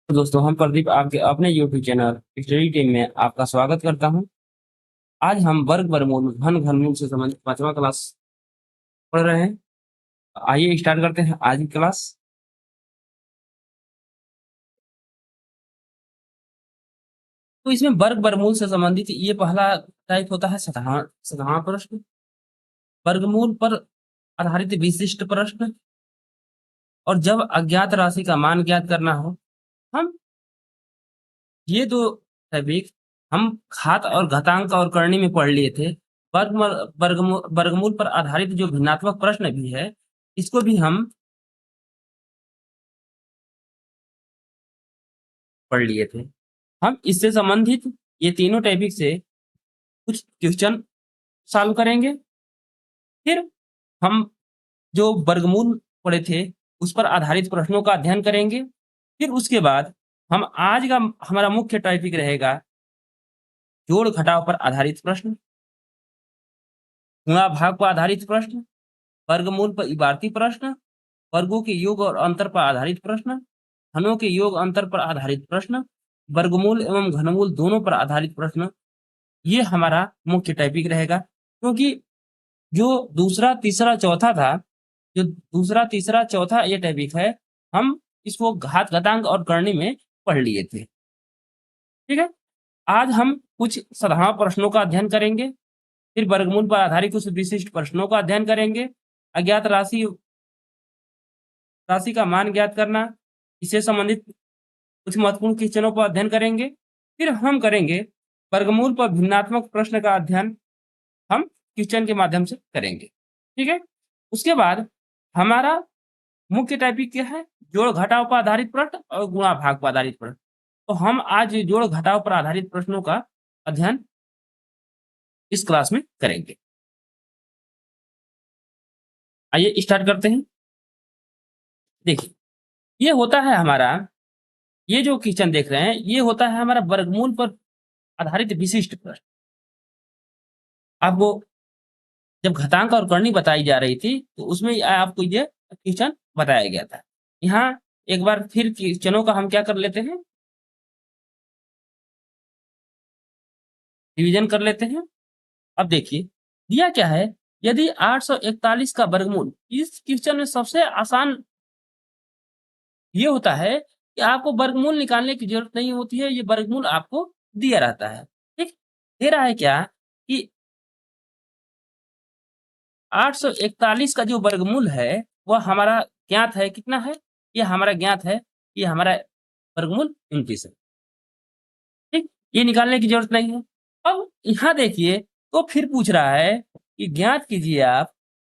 तो दोस्तों हम प्रदीप आपके अपने यूट्यूब चैनल स्टडी टीम में आपका स्वागत करता हूं। आज हम वर्ग वर्गमूल घन घनमूल से संबंधित 5वां क्लास पढ़ रहे हैं। आइए स्टार्ट करते हैं आज की क्लास। तो इसमें वर्ग वर्गमूल से संबंधित ये पहला टाइप होता है साधारण साधारण प्रश्न, वर्गमूल पर आधारित विशिष्ट प्रश्न, और जब अज्ञात राशि का मान ज्ञात करना हो। हम ये दो टॉपिक हम घात और घातांक और करनी में पढ़ लिए थे। वर्गमूल पर आधारित जो भिन्नात्मक प्रश्न भी है, इसको भी हम पढ़ लिए थे। हम इससे संबंधित ये तीनों टॉपिक से कुछ क्वेश्चन सॉल्व करेंगे। फिर हम जो वर्गमूल पढ़े थे उस पर आधारित प्रश्नों का अध्ययन करेंगे। फिर उसके बाद हम आज का हमारा मुख्य टॉपिक रहेगा जोड़ घटाव पर आधारित प्रश्न, गुणा भाग पर आधारित प्रश्न, वर्गमूल पर इबारती प्रश्न, वर्गों के योग और अंतर पर आधारित प्रश्न, घनों के योग अंतर पर आधारित प्रश्न, वर्गमूल एवं घनमूल दोनों पर आधारित प्रश्न। ये हमारा मुख्य टॉपिक रहेगा, क्योंकि जो दूसरा तीसरा चौथा था, जो दूसरा तीसरा चौथा ये टॉपिक है, हम इसको घात घातांक और करनी में पढ़ लिए थे। ठीक है, आज हम कुछ साधारण प्रश्नों का अध्ययन करेंगे। फिर वर्गमूल पर आधारित कुछ विशिष्ट प्रश्नों का अध्ययन करेंगे। अज्ञात राशि राशि का मान ज्ञात करना, इससे संबंधित कुछ महत्वपूर्ण क्वेश्चनों पर अध्ययन करेंगे। फिर हम करेंगे वर्गमूल पर भिन्नात्मक प्रश्न का अध्ययन, हम क्वेश्चन के माध्यम से करेंगे। ठीक है, उसके बाद हमारा मुख्य टॉपिक क्या है, जोड़ घटाव पर आधारित प्रश्न और गुणा भाग पर आधारित प्रश्न। तो हम आज जोड़ घटाव पर आधारित प्रश्नों का अध्ययन इस क्लास में करेंगे। आइए स्टार्ट करते हैं। देखिए, ये होता है हमारा, ये जो क्वेश्चन देख रहे हैं ये होता है हमारा वर्गमूल पर आधारित विशिष्ट प्रश्न। आपको जब घातांक और करनी बताई जा रही थी तो उसमें आपको ये क्वेश्चन बताया गया था। यहाँ एक बार फिर क्वेश्चनों का हम क्या कर लेते हैं, रिवीजन कर लेते हैं। अब देखिए दिया क्या है, यदि 841 का वर्गमूल, इस क्वेश्चन में सबसे आसान ये होता है कि आपको वर्गमूल निकालने की जरूरत नहीं होती है, ये वर्गमूल आपको दिया रहता है। ठीक, दे रहा है क्या कि 841 का जो वर्गमूल है वह हमारा ज्ञात है, कितना है, ये हमारा ज्ञात है, ये हमारा वर्गमूल 29 है। ठीक, ये निकालने की जरूरत नहीं है। अब यहाँ देखिए, तो फिर पूछ रहा है कि ज्ञात कीजिए आप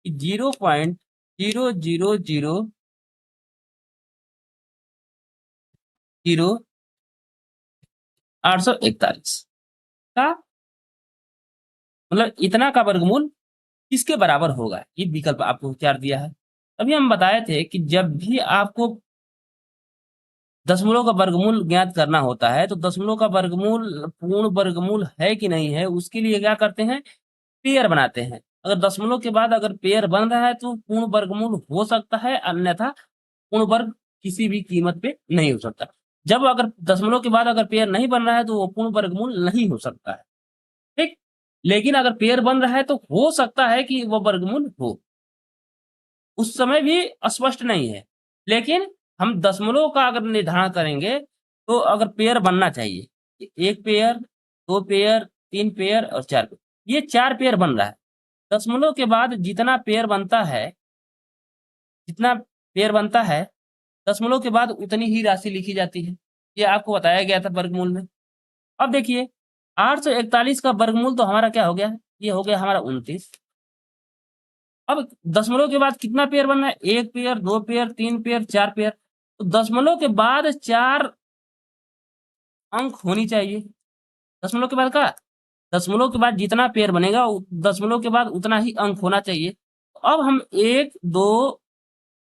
0.00000841 का मतलब इतना का वर्गमूल किसके बराबर होगा, ये विकल्प आपको चार दिया है। अभी हम बताए थे कि जब भी आपको दशमलव का वर्गमूल ज्ञात करना होता है तो दशमलव का वर्गमूल पूर्ण वर्गमूल है कि नहीं है, उसके लिए क्या करते हैं, पेयर बनाते हैं। अगर दशमलव के बाद अगर पेयर बन रहा है तो पूर्ण वर्गमूल हो सकता है, अन्यथा पूर्ण वर्ग किसी भी कीमत पे नहीं हो सकता। जब अगर दशमलव के बाद अगर पेयर नहीं बन रहा है तो वो पूर्ण वर्गमूल नहीं हो सकता है। ठीक, लेकिन अगर पेयर बन रहा है तो हो सकता है कि वो वर्गमूल हो, उस समय भी स्पष्ट नहीं है। लेकिन हम दशमलव का अगर निर्धारण करेंगे तो अगर पेयर बनना चाहिए, एक पेयर, दो पेयर, तीन पेयर और चार पेयर, ये चार पेयर बन रहा है। दशमलव के बाद जितना पेयर बनता है, जितना पेयर बनता है दशमलव के बाद उतनी ही राशि लिखी जाती है। ये आपको बताया गया था वर्गमूल में। अब देखिए 841 का वर्गमूल तो हमारा क्या हो गया है, ये हो गया हमारा 29। अब दशमलव के बाद कितना पेयर बनना है, एक पेयर, दो पेयर, तीन पेयर, चार पेयर। तो दशमलव के बाद चार अंक होनी चाहिए। दशमलव के बाद का, दशमलव के बाद जितना पेयर बनेगा दशमलव के बाद उतना ही अंक होना चाहिए। अब हम एक, दो,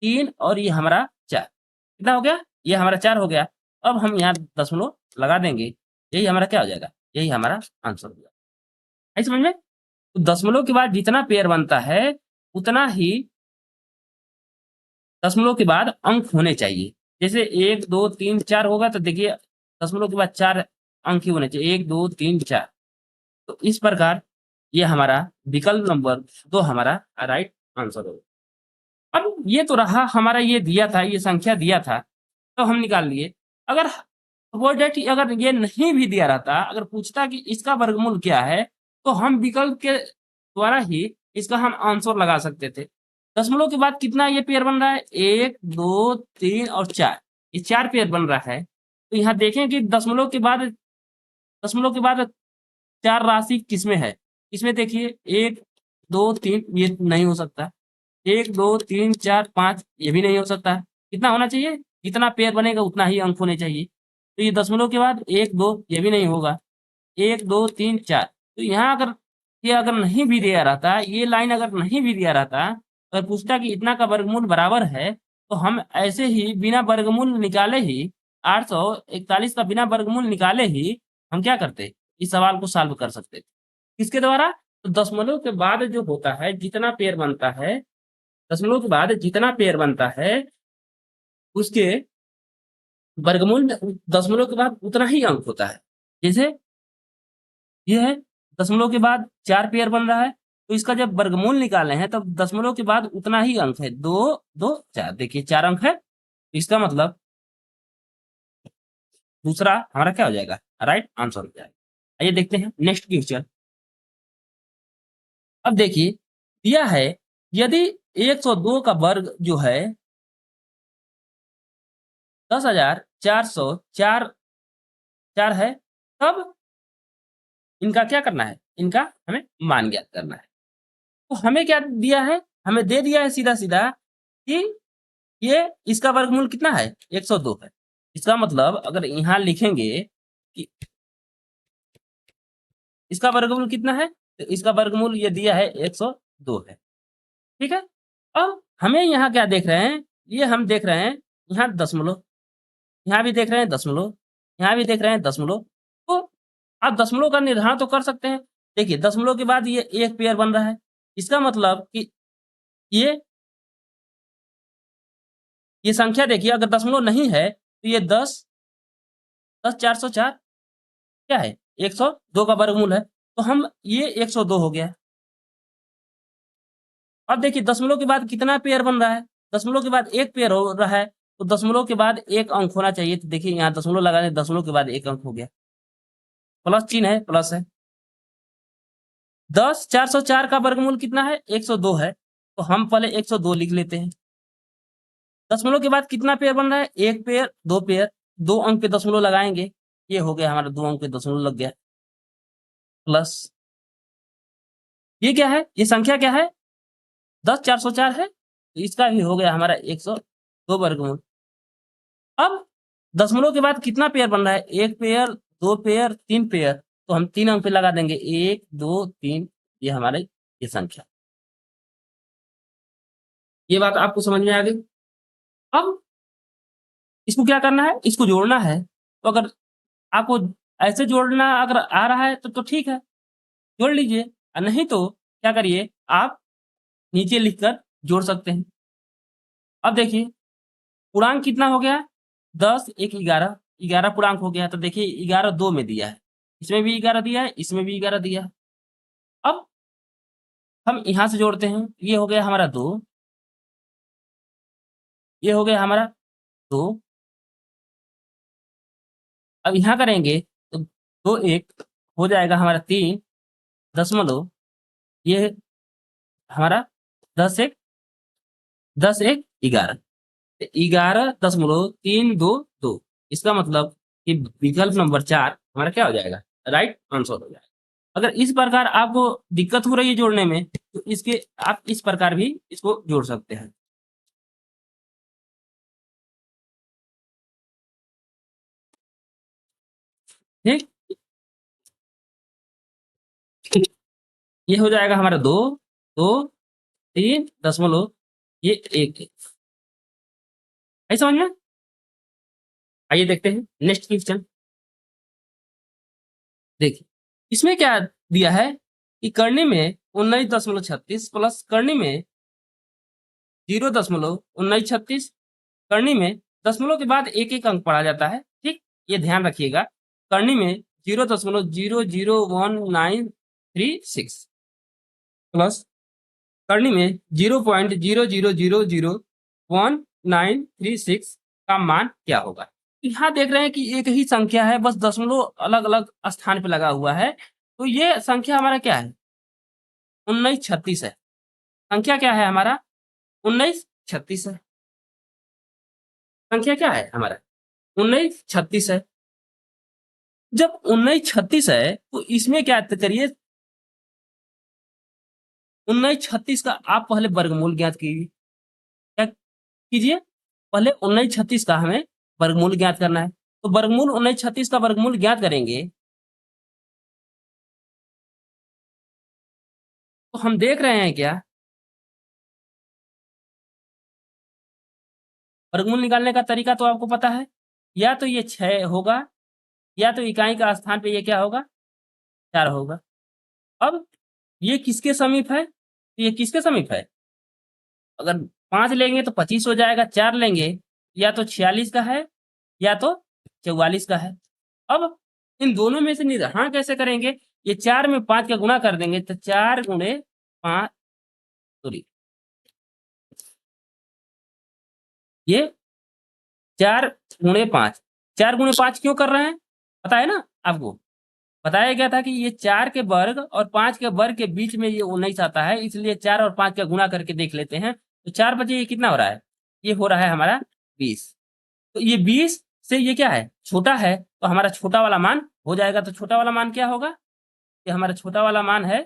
तीन और ये हमारा चार, कितना हो गया, ये हमारा चार हो गया। अब हम यहाँ दशमलव लगा देंगे, यही हमारा क्या हो जाएगा, यही हमारा आंसर हो जाएगा। है समझ में? तो दशमलव के बाद जितना पेयर बनता है उतना ही दशमलव के बाद अंक होने चाहिए। जैसे 1 2 3 4 होगा तो देखिए दशमलव के बाद 4 अंक ही होने चाहिए, 1 2 3 4। तो इस प्रकार ये हमारा विकल्प नंबर 2 हमारा राइट आंसर होगा। अब ये तो रहा हमारा, ये दिया था, ये संख्या दिया था, तो हम निकाल लिए। अगर सपोज दैट अगर ये नहीं भी दिया रहता, अगर पूछता कि इसका वर्गमूल क्या है, तो हम विकल्प के द्वारा ही इसका हम आंसर लगा सकते थे। दशमलव के बाद कितना ये पेयर बन रहा है? 1 2 3 और 4, ये 4 पेयर बन रहा है। तो यहाँ देखें कि दशमलव के बाद 4 राशि किसमें है? इसमें देखिए 1 2 3, ये नहीं हो सकता। 1 2 3 4 5, ये भी नहीं हो सकता। कितना होना चाहिए? जितना पेयर बनेगा उतना ही अंक होने चाहिए। तो ये दशमलव के बाद 1 2, ये भी नहीं होगा। 1 2 3 4, तो यहाँ अगर ये अगर नहीं भी दिया रहता, ये लाइन अगर नहीं भी दिया रहता, अगर पूछता कि इतना का वर्गमूल बराबर है, तो हम ऐसे ही बिना वर्गमूल निकाले ही 841 का बिना वर्गमूल निकाले ही हम क्या करते? इस सवाल को सॉल्व कर सकते थे। किसके द्वारा? तो दशमलव के बाद जो होता है, जितना पेयर बनता है, दशमलव के बाद जितना पेयर बनता है, उसके वर्गमूल में दशमलव के बाद उतना ही अंक होता है। जैसे ये है, दशमलव के बाद 4 पेयर बन रहा है, तो इसका जब वर्गमूल निकाले हैं तब दशमलव के बाद उतना ही अंक है, 2 2 4। देखिए 4 अंक है, तो इसका मतलब दूसरा हमारा क्या हो जाएगा? राइट आंसर हो जाएगा। आइए देखते हैं नेक्स्ट क्वेश्चन। अब देखिए दिया है, यदि 102 का वर्ग जो है 10,404 4 है, तब इनका क्या करना है? इनका हमें मान ज्ञात करना है। तो हमें क्या दिया है? हमें दे दिया है सीधा-सीधा कि ये इसका वर्गमूल कितना है? 102 है। इसका मतलब अगर यहाँ लिखेंगे कि इसका वर्गमूल कितना है? तो इसका वर्गमूल ये दिया है 102 है। ठीक है? अब हमें यहाँ क्या देख रहे हैं? ये हम देख रहे हैं यहाँ दशमलव, यहाँ भी देख रहे हैं दशमलव, यहाँ भी देख रहे हैं दशमलव। तो आप दशमलव का निर्धारण तो कर सकते हैं। देखिए दशमलव के बाद ये एक पेयर बन रहा है। इसका मतलब कि ये ये संख्या देखिए, अगर दशमलव नहीं है तो ये 10 404 क्या है? 102 का वर्गमूल है। तो हम ये 102 हो गया। अब देखिए दशमलव के बाद कितना पेयर बन रहा है? दशमलव के बाद एक पेयर हो रहा है, तो दशमलव के बाद एक अंक होना चाहिए। तो देखिए यहाँ दशमलव लगा दें, दशमलव के बाद एक अंक हो गया। प्लस चिन्ह है, प्लस है। 10 404 का वर्गमूल कितना है? 102 है। तो हम पहले 102 लिख लेते हैं। दशमलव के बाद कितना पेयर बन रहा है? एक पेयर, दो पेयर, 2 अंक पे दशमलव लगाएंगे। ये हो गया हमारा, 2 अंक पे दशमलव लग गया। प्लस ये क्या है? ये संख्या क्या है? 10 404 है, तो इसका भी हो गया हमारा 102 वर्गमूल। अब दशमलव के बाद कितना पेयर बन रहा है? एक पेयर, दो पेयर, तीन पेयर, तो हम 3 अंक पे लगा देंगे, 1 2 3। ये हमारे ये संख्या। ये बात आपको समझ में आ गई? अब इसको क्या करना है? इसको जोड़ना है। तो अगर आपको ऐसे जोड़ना अगर आ रहा है तो ठीक है, जोड़ लीजिए। नहीं तो क्या करिए, आप नीचे लिखकर जोड़ सकते हैं। अब देखिए पूर्णांक कितना हो गया? 10 1 11, 11 पूर्णांक हो गया। तो देखिए 11 2 में दिया है, इसमें भी 11 दिया है, इसमें भी 11 दिया है। अब हम यहाँ से जोड़ते हैं। ये हो गया हमारा 2, ये हो गया हमारा 2। अब यहाँ करेंगे तो 2 1 हो जाएगा हमारा 3 दशमलव, ये हमारा 10 1 10 1 11, 11.322। इसका मतलब कि विकल्प नंबर 4 हमारा क्या हो जाएगा? राइट आंसर हो जाएगा। अगर इस प्रकार आपको दिक्कत हो रही है जोड़ने में, तो इसके आप इस प्रकार भी इसको जोड़ सकते हैं। ठीक, ये हो जाएगा हमारा 2 2 3 दशमलव, ये 1 है। समझ में? आइए देखते हैं नेक्स्ट क्वेश्चन। देखिए इसमें क्या दिया है कि करनी में 19.36 प्लस करनी में 0.1936, करनी में दशमलव के बाद एक एक अंक पढ़ा जाता है, ठीक, ये ध्यान रखिएगा। करनी में 0.00936 प्लस करनी में 0.0000196 का मान क्या होगा। यहाँ देख रहे हैं कि एक ही संख्या है, बस दशमलव अलग अलग स्थान पे लगा हुआ है, तो ये संख्या हमारा क्या है, 1936 है। संख्या क्या है हमारा, 1936 है। संख्या क्या है हमारा, 1936 है। जब 1936 है तो इसमें क्या करिए, 1936 का आप पहले वर्गमूल ज्ञात कीजिए। क्या कीजिए, पहले 1936 का हमें वर्गमूल ज्ञात करना है। तो वर्गमूल 1936 का वर्गमूल ज्ञात करेंगे तो हम देख रहे हैं क्या, वर्गमूल निकालने का तरीका तो आपको पता है, या तो ये 6 होगा, या तो इकाई का स्थान पे ये क्या होगा, 4 होगा। अब ये किसके समीप है, तो ये किसके समीप है, अगर 5 लेंगे तो 25 हो जाएगा, 4 लेंगे या तो 46 का है या तो 44 का है। अब इन दोनों में से निर्धारण कैसे करेंगे, ये 4 में 5 का गुणा कर देंगे तो 4 गुणे 5, सॉरी ये 4 गुणे 5, 4 गुणे 5 क्यों कर रहे हैं, पता है ना आपको, बताया गया था कि ये 4 के वर्ग और 5 के वर्ग के बीच में ये 19 आता है, इसलिए 4 और 5 का गुणा करके देख लेते हैं। तो 4 बचे ये कितना हो रहा है, ये हो रहा है हमारा 20। तो ये 20 से ये क्या है, छोटा है, तो हमारा छोटा वाला मान हो जाएगा। तो छोटा वाला मान क्या होगा, ये हमारा छोटा वाला मान है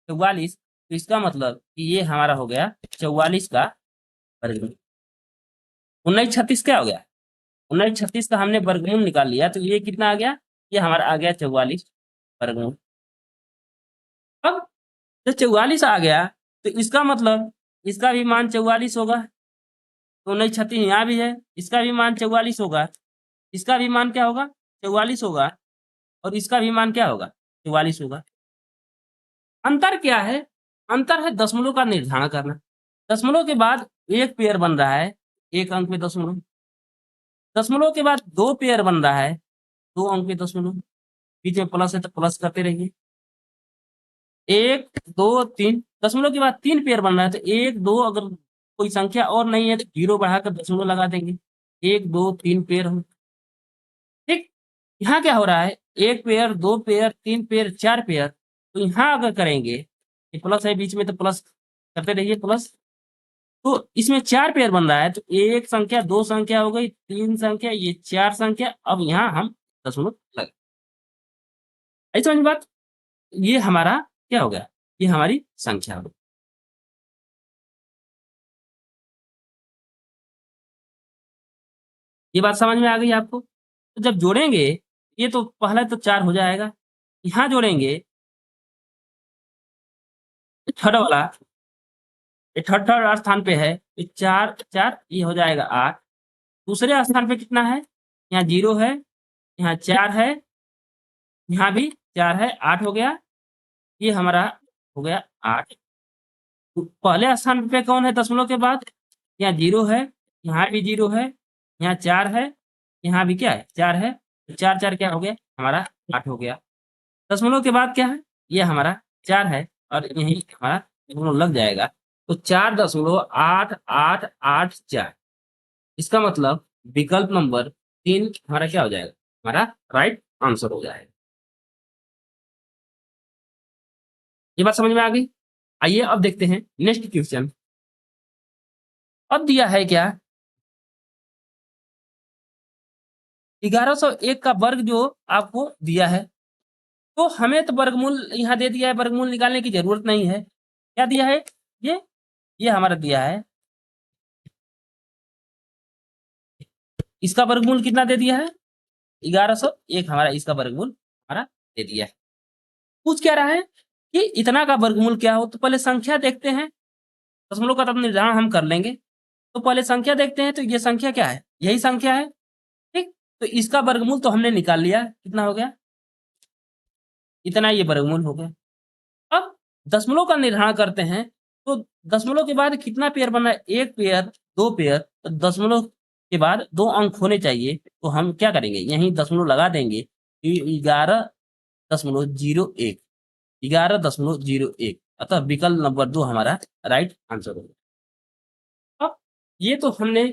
44। तो इसका मतलब कि ये हमारा हो गया 44 का वर्गमूल। 1936 क्या हो गया, 1936 का हमने वर्गमूल निकाल लिया, तो ये कितना आ गया, ये हमारा आ गया 44 वर्गमूल। अब जब 44 आ गया तो इसका मतलब इसका भी मान 44 होगा। तो 1936 यहाँ भी है, इसका भी मान 44 होगा, इसका भी मान क्या होगा, 44 होगा, और इसका भी मान क्या होगा, 44 होगा। अंतर क्या है, अंतर है दशमलव का निर्धारण करना। दशमलव के बाद एक पेयर बन रहा है, एक अंक में दशमलव। दशमलव के बाद 2 पेयर बन रहा है, 2 अंक में दशमलव। बीच में प्लस है तो प्लस करते रहिए। 1 2 3, दशमलव के बाद 3 पेयर बन रहा है, तो 1 2, अगर कोई संख्या और नहीं है तो 0 बढ़ाकर दशमलव लगा देंगे, 1 2 3 पेयर हो, ठीक। यहाँ क्या हो रहा है, 1 पेयर 2 पेयर 3 पेयर 4 पेयर। तो यहाँ अगर करेंगे, ये प्लस है बीच में तो प्लस करते रहिए प्लस। तो इसमें 4 पेयर बन रहा है, तो 1 संख्या 2 संख्या हो गई, 3 संख्या, ये 4 संख्या। अब यहाँ हम दशमलव लगा, आई समझ में बात। ये हमारा क्या हो गया, ये हमारी संख्या हो गई। ये बात समझ में आ गई आपको। तो जब जोड़ेंगे, ये तो पहला तो 4 हो जाएगा, यहाँ जोड़ेंगे थर्ड वाला, ये थर्ड स्थान पे है, ये 4 4, ये हो जाएगा 8। दूसरे स्थान पे कितना है, यहाँ 0 है, यहाँ 4 है, यहाँ भी 4 है, 8 हो गया, ये हमारा हो गया 8। तो पहले स्थान पे कौन है दशमलव के बाद, यहाँ 0 है, यहाँ भी 0 है, यहाँ 4 है, यहाँ भी क्या है 4 है, तो 4 4 क्या हो गया हमारा 8 हो गया। दशमलव के बाद क्या है, ये हमारा 4 है, और यही हमारा दशमलव लग जाएगा। तो 4.8884, इसका मतलब विकल्प नंबर 3 हमारा क्या हो जाएगा, हमारा राइट आंसर हो जाएगा। ये बात समझ में आ गई। आइए अब देखते हैं नेक्स्ट क्वेश्चन। अब दिया है क्या, 1101 का वर्ग जो आपको दिया है, तो हमें तो वर्गमूल यहाँ दे दिया है, वर्गमूल निकालने की जरूरत नहीं है। क्या दिया है, ये हमारा दिया है, इसका वर्गमूल कितना दे दिया है, 1101 हमारा इसका वर्गमूल हमारा दे दिया है। पूछ क्या रहा है कि इतना का वर्गमूल क्या हो, तो पहले संख्या देखते हैं, दशमलव का तब निर्धारण हम कर लेंगे। तो पहले संख्या देखते हैं, तो ये संख्या क्या है, यही संख्या है, ठीक। तो इसका वर्गमूल तो हमने निकाल लिया, कितना हो गया, इतना ये वर्गमूल हो गया। अब दशमलव का निर्धारण करते हैं, तो दशमलव के बाद कितना पेयर बना है, 1 पेयर 2 पेयर, तो दशमलव के बाद 2 अंक होने चाहिए, तो हम क्या करेंगे, यहीं दशमलव लगा देंगे। 11.01, 11.01, अतः विकल्प नंबर 2 हमारा राइट आंसर होगा। अब ये तो हमने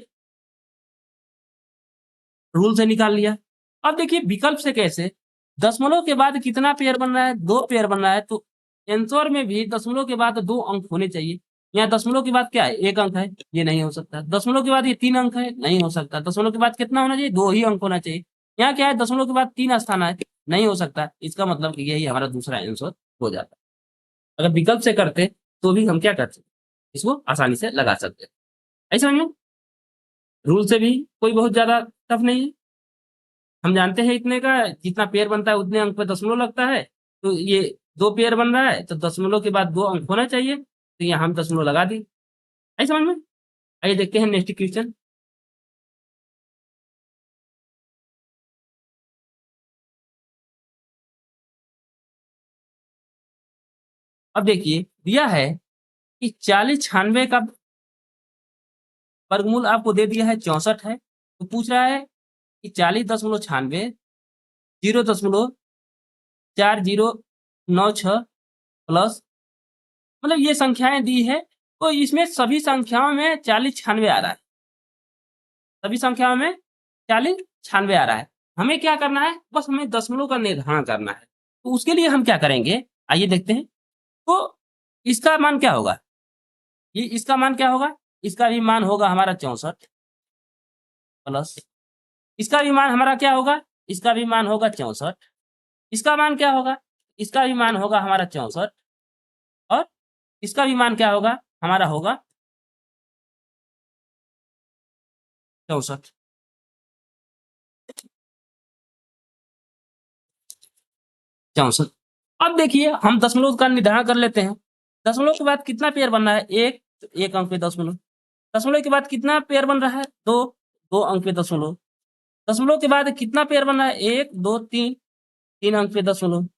रूल से निकाल लिया। अब देखिए विकल्प से कैसे, दशमलव के बाद कितना पेयर बन रहा है, 2 पेयर बन रहा है, तो आंसर में भी दशमलव के बाद 2 अंक होने चाहिए। यहाँ दशमलव के बाद क्या है, 1 अंक है, ये नहीं हो सकता। दशमलव के बाद ये 3 अंक है, नहीं हो सकता। दशमलव के बाद कितना होना चाहिए, 2 ही अंक होना चाहिए। यहाँ क्या है, दशमलव के बाद 3 स्थान है, नहीं हो सकता। इसका मतलब कि यही हमारा दूसरा आंसर हो जाता। अगर विकल्प से करते तो भी हम क्या कर सकते, इसको आसानी से लगा सकते। ऐसा समझ लो, रूल से भी कोई बहुत ज्यादा टफ नहीं है। हम जानते हैं इतने का जितना पेयर बनता है उतने अंक पे दशमलव लगता है, तो ये 2 पेयर बन रहा है तो दशमलव के बाद 2 अंक होना चाहिए, तो यहाँ हम दशमलव लगा दी। आई समझ में। आइए देखते हैं नेक्स्ट क्वेश्चन। अब देखिए दिया है कि 40 96 का वर्गमूल आपको दे दिया है 64 है, तो पूछ रहा है कि 40.96 0.4096 प्लस, मतलब ये संख्याएं दी है, तो इसमें सभी संख्याओं में 40 96 आ रहा है, सभी संख्याओं में 40 96 आ रहा है। हमें क्या करना है, बस हमें दशमलव का निर्धारण करना है। तो उसके लिए हम क्या करेंगे, आइए देखते हैं। तो इसका मान क्या होगा, ये इसका मान क्या होगा, इसका भी मान होगा हमारा 64 प्लस, इसका भी मान हमारा क्या होगा, इसका भी मान होगा 64, इसका मान क्या होगा, इसका भी मान होगा हमारा 64, और इसका भी मान क्या होगा, हमारा होगा 64। अब देखिए हम दशमलव का निर्धारण कर लेते हैं। दशमलव के बाद कितना पेयर बन रहा है, 1, तो 1 अंक पे दशमलव। दशमलव के बाद कितना पेयर बन रहा है, 2, 2 अंक पे दशमलव। दशमलव के बाद कितना पेयर बन रहा है, 1, 2, 3, 3 अंक पे दशमलव।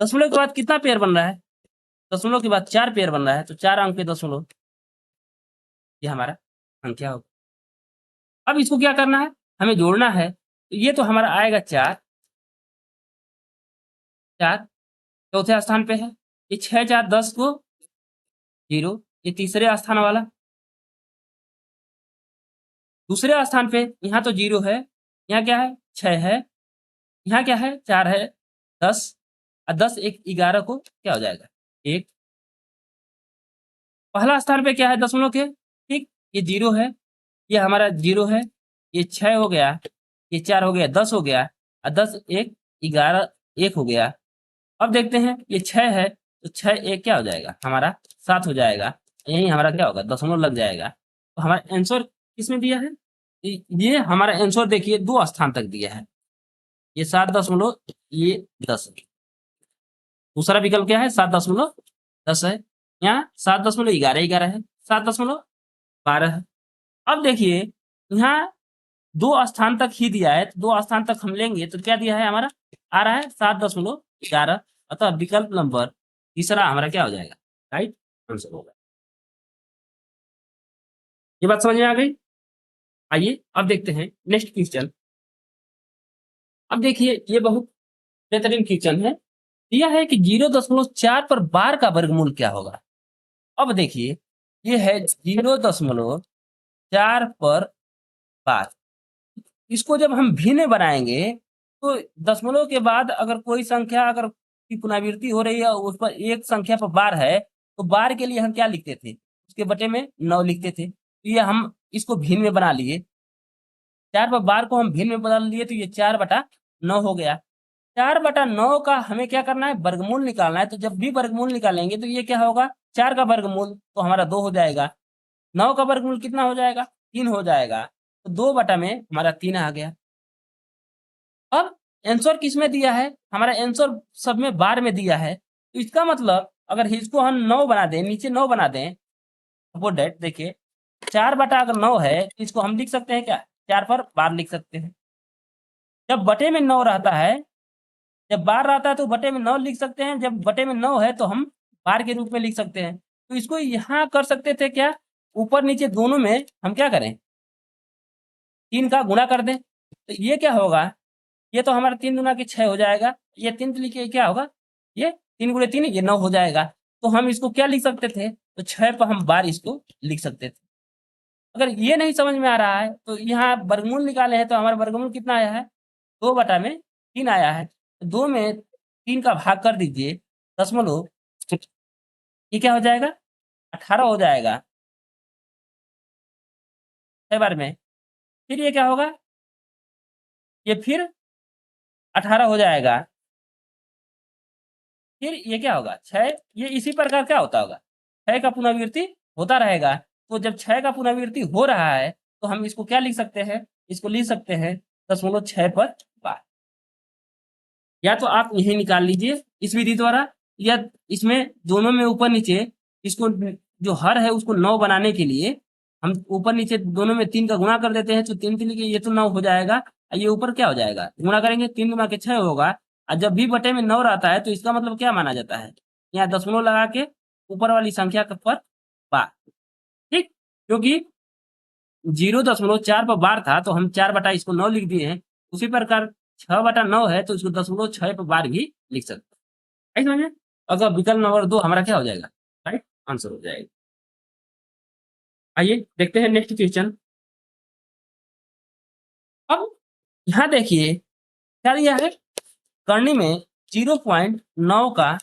दशमलव के बाद कितना पेयर बन रहा है, दशमलव के बाद 4 पेयर बन रहा है, तो 4 अंक पे दशमलव। ये हमारा संख्या होगा। अब इसको क्या करना है, हमें जोड़ना है, तो ये तो हमारा आएगा 4, 4 चौथे स्थान पे है। ये 6 4 10 को 0, ये तीसरे स्थान वाला। दूसरे स्थान पे यहाँ तो 0 है, यहाँ क्या है, 6 है, यहाँ क्या है, 4 है, 10, और 10 1 11 को क्या हो जाएगा, 1। पहला स्थान पे क्या है दशमलव के, ठीक, ये 0 है, ये हमारा 0 है, ये 6 हो गया, ये 4 हो गया, 10 हो गया, और 10 1 11 1 हो गया। अब देखते हैं ये 6 है, तो 6 1 क्या हो जाएगा, हमारा 7 हो जाएगा। यही हमारा क्या होगा, दशमलव लग जाएगा। तो हमारा आंसर किसमें दिया है, ये हमारा आंसर देखिए 2 स्थान तक दिया है, ये 7 ये 10। दूसरा विकल्प क्या है, 7.10 है, यहाँ 7.11 है, 7.12 है। अब देखिए यहाँ 2 स्थान तक ही दिया है, तो 2 स्थान तक हम लेंगे तो क्या दिया है हमारा, आ रहा है 7.11, अतः विकल्प नंबर तीसरा हमारा क्या हो जाएगा, राइट आंसर होगा। ये बात समझ में आ गई। आइए अब देखते हैं नेक्स्ट क्वेश्चन। अब देखिए ये बहुत बेहतरीन क्वेश्चन है, दिया है कि 0.4 पर बार का वर्गमूल क्या होगा। अब देखिए ये है 0.4 पर बार, इसको जब हम भिन्न बनाएंगे तो दशमलव के बाद अगर कोई संख्या अगर की पुनरावृत्ति हो रही है उस पर एक संख्या पर बार है, तो बार के लिए हम क्या लिखते थे, उसके बटे में 9 लिखते थे। तो ये हम इसको भिन्न में बना लिए, 4 पर बार को हम भिन्न में बदल लिए, तो ये 4/9 हो गया। 4/9 का हमें क्या करना है, वर्गमूल निकालना है। तो जब भी वर्गमूल निकालेंगे तो ये क्या होगा, 4 का वर्गमूल तो हमारा 2 हो जाएगा, 9 का वर्गमूल कितना हो जाएगा, 3 हो जाएगा, तो 2 में हमारा 3 आ गया। अब आंसर किसमें दिया है, हमारा आंसर सब में बार में दिया है, तो इसका मतलब अगर इसको हम 9 बना दें, नीचे 9 बना दें, सपोज दैट देखिए 4/9 है, तो इसको हम लिख सकते हैं क्या, 4 पर बार लिख सकते हैं। जब बटे में 9 रहता है, जब बार रहता है तो बटे में 9 लिख सकते हैं, जब बटे में 9 है तो हम बार के रूप में लिख सकते हैं। तो इसको यहाँ कर सकते थे क्या, ऊपर नीचे दोनों में हम क्या करें, 3 का गुणा कर दें, तो ये क्या होगा, ये तो हमारा 3 दूना के 6 हो जाएगा, ये 3 लिखिए क्या होगा, ये 3 गुणे 3 ये 9 हो जाएगा। तो हम इसको क्या लिख सकते थे, तो 6 पर हम बार इसको लिख सकते थे। अगर ये नहीं समझ में आ रहा है तो यहाँ वर्गमूल निकाले हैं, तो हमारा वर्गमूल कितना आया है, 2/3 आया है। 2 में 3 का भाग कर दीजिए, दशमलव, ये क्या हो जाएगा, 18 हो जाएगा 6 बार में। फिर ये क्या होगा, ये फिर 18 हो जाएगा, फिर ये क्या होगा 6, ये इसी प्रकार क्या होता होगा, 6 का पुनरावृत्ति होता रहेगा। तो जब 6 का पुनरावृत्ति हो रहा है तो हम इसको क्या लिख सकते हैं, इसको लिख सकते हैं 0.6 पर बार। या तो आप यही निकाल लीजिए इस विधि द्वारा, या इसमें दोनों में ऊपर नीचे इसको जो हर है उसको 9 बनाने के लिए हम ऊपर नीचे दोनों में 3 का गुणा कर देते हैं, तो 3 3 के ये तो 9 हो जाएगा, और ये ऊपर क्या हो जाएगा, गुणा करेंगे 3 गुना के 6 होगा। और जब भी बटे में 9 रहता है तो इसका मतलब क्या माना जाता है, यहाँ दशमलव लगा के ऊपर वाली संख्या पर बार, ठीक, क्योंकि 0.4 पर बार था तो हम 4 बटा इसको 9 लिख दिए हैं। उसी प्रकार 6/9 है तो इसको 0.6 पर बार भी लिख सकते हैं, समझ में। अगर विकल्प नंबर 2 हमारा क्या हो जाएगा, राइट आंसर हो जाएगा। आइए देखते हैं नेक्स्ट क्वेश्चन। अब यहाँ देखिए क्या दिया है, करनी में 0.9 का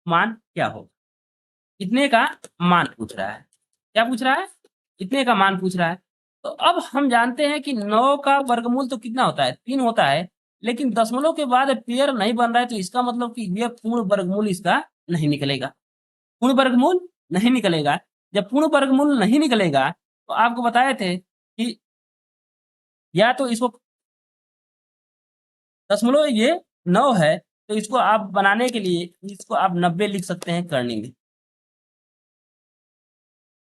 मान क्या हो, इतने का मान पूछ रहा है, क्या पूछ रहा है, इतने का मान पूछ रहा है। तो अब हम जानते हैं कि 9 का वर्गमूल तो कितना होता है, 3 होता है, लेकिन दशमलव के बाद पेयर नहीं बन रहा है, तो इसका मतलब कि ये पूर्ण वर्गमूल इसका नहीं निकलेगा, पूर्ण वर्गमूल नहीं निकलेगा। जब पूर्ण वर्गमूल नहीं निकलेगा तो आपको बताए थे कि या तो इसको दशमलव ये 9 है, तो इसको आप बनाने के लिए इसको आप 90 लिख सकते हैं करनी में।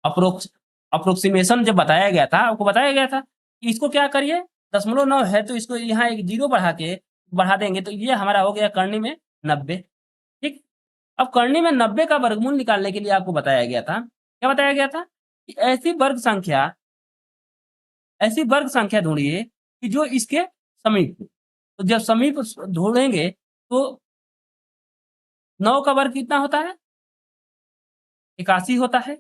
अप्रोक्स अप्रोक्सीमेशन जब बताया गया था, आपको बताया गया था कि इसको क्या करिए, 0.9 है तो इसको यहाँ एक 0 बढ़ा देंगे, तो ये हमारा हो गया करनी में 90, ठीक। अब करनी में 90 का वर्गमूल निकालने के लिए आपको बताया गया था, क्या बताया गया था कि ऐसी वर्ग संख्या ढूंढिए कि जो इसके समीप हो। तो जब समीप ढूंढेंगे तो 9 का वर्ग कितना होता है, 81 होता है,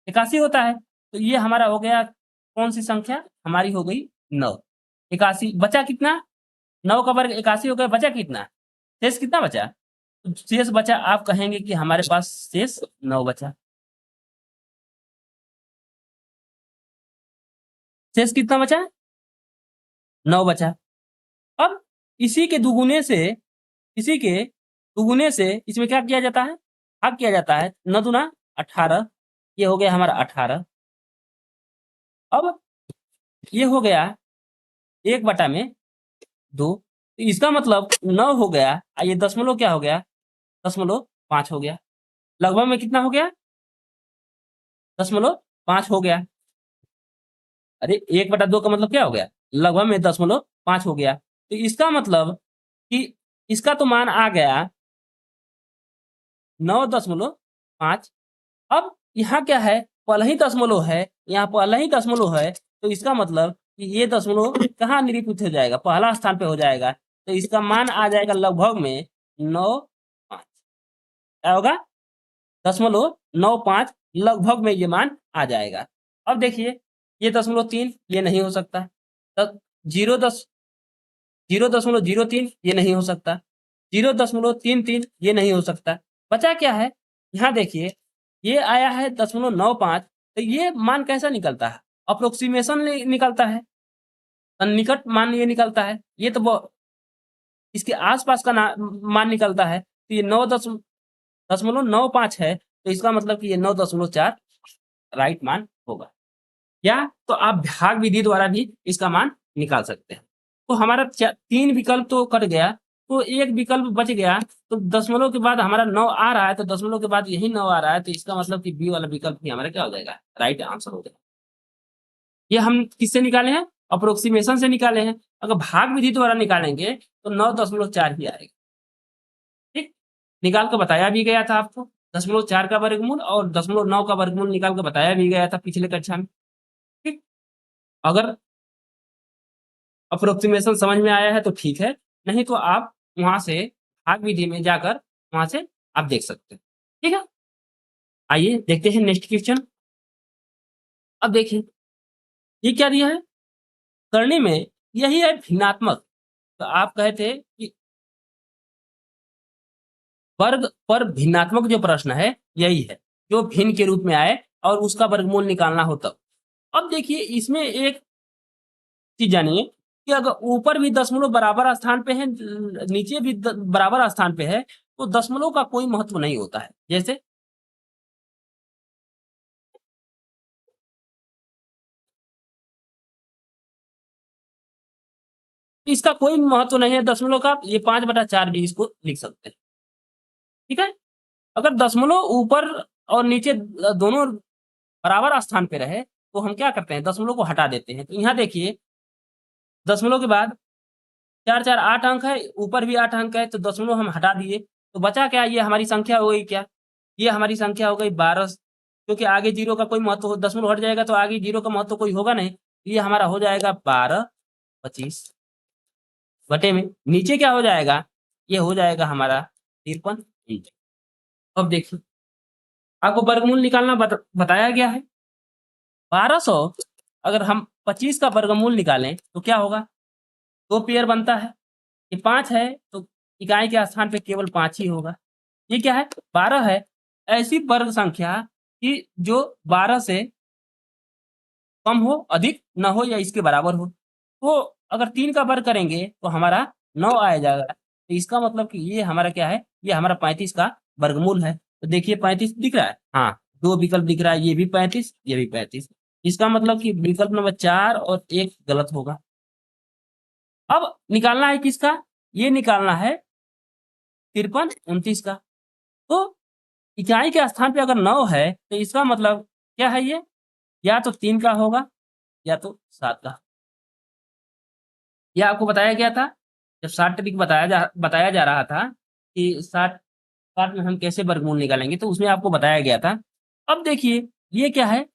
81 होता है। तो ये हमारा हो गया कौन सी संख्या, हमारी हो गई 9, 81 बचा कितना, 9 का वर्ग 81 हो गया, बचा कितना, शेष कितना बचा, तो शेष बचा, आप कहेंगे कि हमारे पास शेष 9 बचा, शेष कितना बचा, 9 बचा। अब इसी के दुगुने से इसमें क्या किया जाता है, भाग किया जाता है, 9 दूना 18, ये हो गया हमारा 18। अब ये हो गया 1/2, तो इसका मतलब 9 हो गया, ये दशमलव क्या हो गया, 0.5 हो गया, लगभग में कितना हो गया, 0.5 हो गया। अरे 1/2 का मतलब क्या हो गया, लगभग में 0.5 हो गया। तो इसका मतलब कि इसका तो मान आ गया 9.5। अब यहाँ क्या है, पहला ही दशमलव है, यहाँ पहला ही दशमलव है, तो इसका मतलब कि ये दशमलव कहाँ निरूपित हो जाएगा, पहला स्थान पे हो जाएगा, तो इसका मान आ जाएगा लगभग में 9.5, क्या होगा 0.95, लगभग में ये मान आ जाएगा। अब देखिए ये 0.3 ये नहीं हो सकता, तब 0.03 ये नहीं हो सकता, 0.33 ये नहीं हो सकता, बचा क्या है, यहाँ देखिए ये आया है 0.95, तो ये मान कैसा निकलता है, अप्रोक्सीमेशन निकलता है, निकट मान ये निकलता है, ये तो इसके आसपास का मान निकलता है, तो ये 9.95 है, तो इसका मतलब कि ये 9.4 राइट मान होगा। या तो आप भाग विधि द्वारा भी इसका मान निकाल सकते हैं। तो हमारा 3 विकल्प तो कट गया, तो एक विकल्प बच गया, तो दशमलव के बाद हमारा 9 आ रहा है, तो दशमलव के बाद यही 9 आ रहा है, तो इसका मतलब कि बी वाला विकल्प ही हमारा क्या हो जाएगा, राइट आंसर हो जाएगा। ये हम किससे निकाले हैं, अप्रोक्सीमेशन से निकाले हैं। अगर भाग विधि द्वारा निकालेंगे तो 9.4 ही आएगा, ठीक, निकाल कर बताया भी गया था आपको 0.4 का वर्गमूल और 0.9 का वर्गमूल निकाल के बताया भी गया था पिछले कक्षा में। ठीक, अगर अप्रोक्सीमेशन समझ में आया है तो ठीक है, नहीं तो आप वहां से भाग विधि में जाकर वहां से आप देख सकते हैं। ठीक है, आइए देखते हैं नेक्स्ट क्वेश्चन। अब देखिए ये क्या दिया है, करने में यही है भिन्नात्मक। तो आप कहे थे कि वर्ग पर भिन्नात्मक जो प्रश्न है यही है, जो भिन्न के रूप में आए और उसका वर्गमूल निकालना हो तब। अब देखिए इसमें एक चीज जानिए कि अगर ऊपर भी दशमलव बराबर स्थान पे है, नीचे भी बराबर स्थान पे है, तो दशमलव का कोई महत्व नहीं होता है। जैसे इसका कोई महत्व नहीं है दशमलव का, ये 5/4 भी इसको लिख सकते हैं। ठीक है, अगर दशमलव ऊपर और नीचे दोनों बराबर स्थान पे रहे तो हम क्या करते हैं, दशमलव को हटा देते हैं। तो यहाँ देखिए दशमलव के बाद 4 4 8 अंक है, ऊपर भी 8 अंक है, तो दशमलव हम हटा दिए तो बचा क्या, ये हमारी संख्या हो गई क्या, ये हमारी संख्या हो गई 12। क्योंकि आगे जीरो का कोई महत्व, दशमलव हट जाएगा तो आगे जीरो का महत्व कोई होगा नहीं, ये हमारा हो जाएगा 12/25 बटे में नीचे क्या हो जाएगा, ये हो जाएगा हमारा 53 इंच। अब देखिए आपको वर्गमूल निकालना बताया गया है। 1200 अगर हम 25 का वर्गमूल निकालें तो क्या होगा, 2 पेयर बनता है। ये 5 है तो इकाई के स्थान पे केवल 5 ही होगा। ये क्या है, 12 है, ऐसी वर्ग संख्या कि जो 12 से कम हो, अधिक न हो या इसके बराबर हो। तो अगर 3 का वर्ग करेंगे तो हमारा 9 आ जाएगा। तो इसका मतलब कि ये हमारा क्या है, ये हमारा 35 का वर्गमूल है। तो देखिए 35 दिख रहा है, हाँ 2 विकल्प दिख रहा है, ये भी 35, ये भी 35। इसका मतलब कि विकल्प नंबर 4 और 1 गलत होगा। अब निकालना है किसका, ये निकालना है 53 29 का। तो इकाई के स्थान पे अगर 9 है तो इसका मतलब क्या है, ये या तो 3 का होगा या तो 7 का। यह आपको बताया गया था जब 60 ट्रिक बताया जा रहा था कि 60 में हम कैसे वर्गमूल निकालेंगे, तो उसमें आपको बताया गया था। अब देखिए ये क्या है,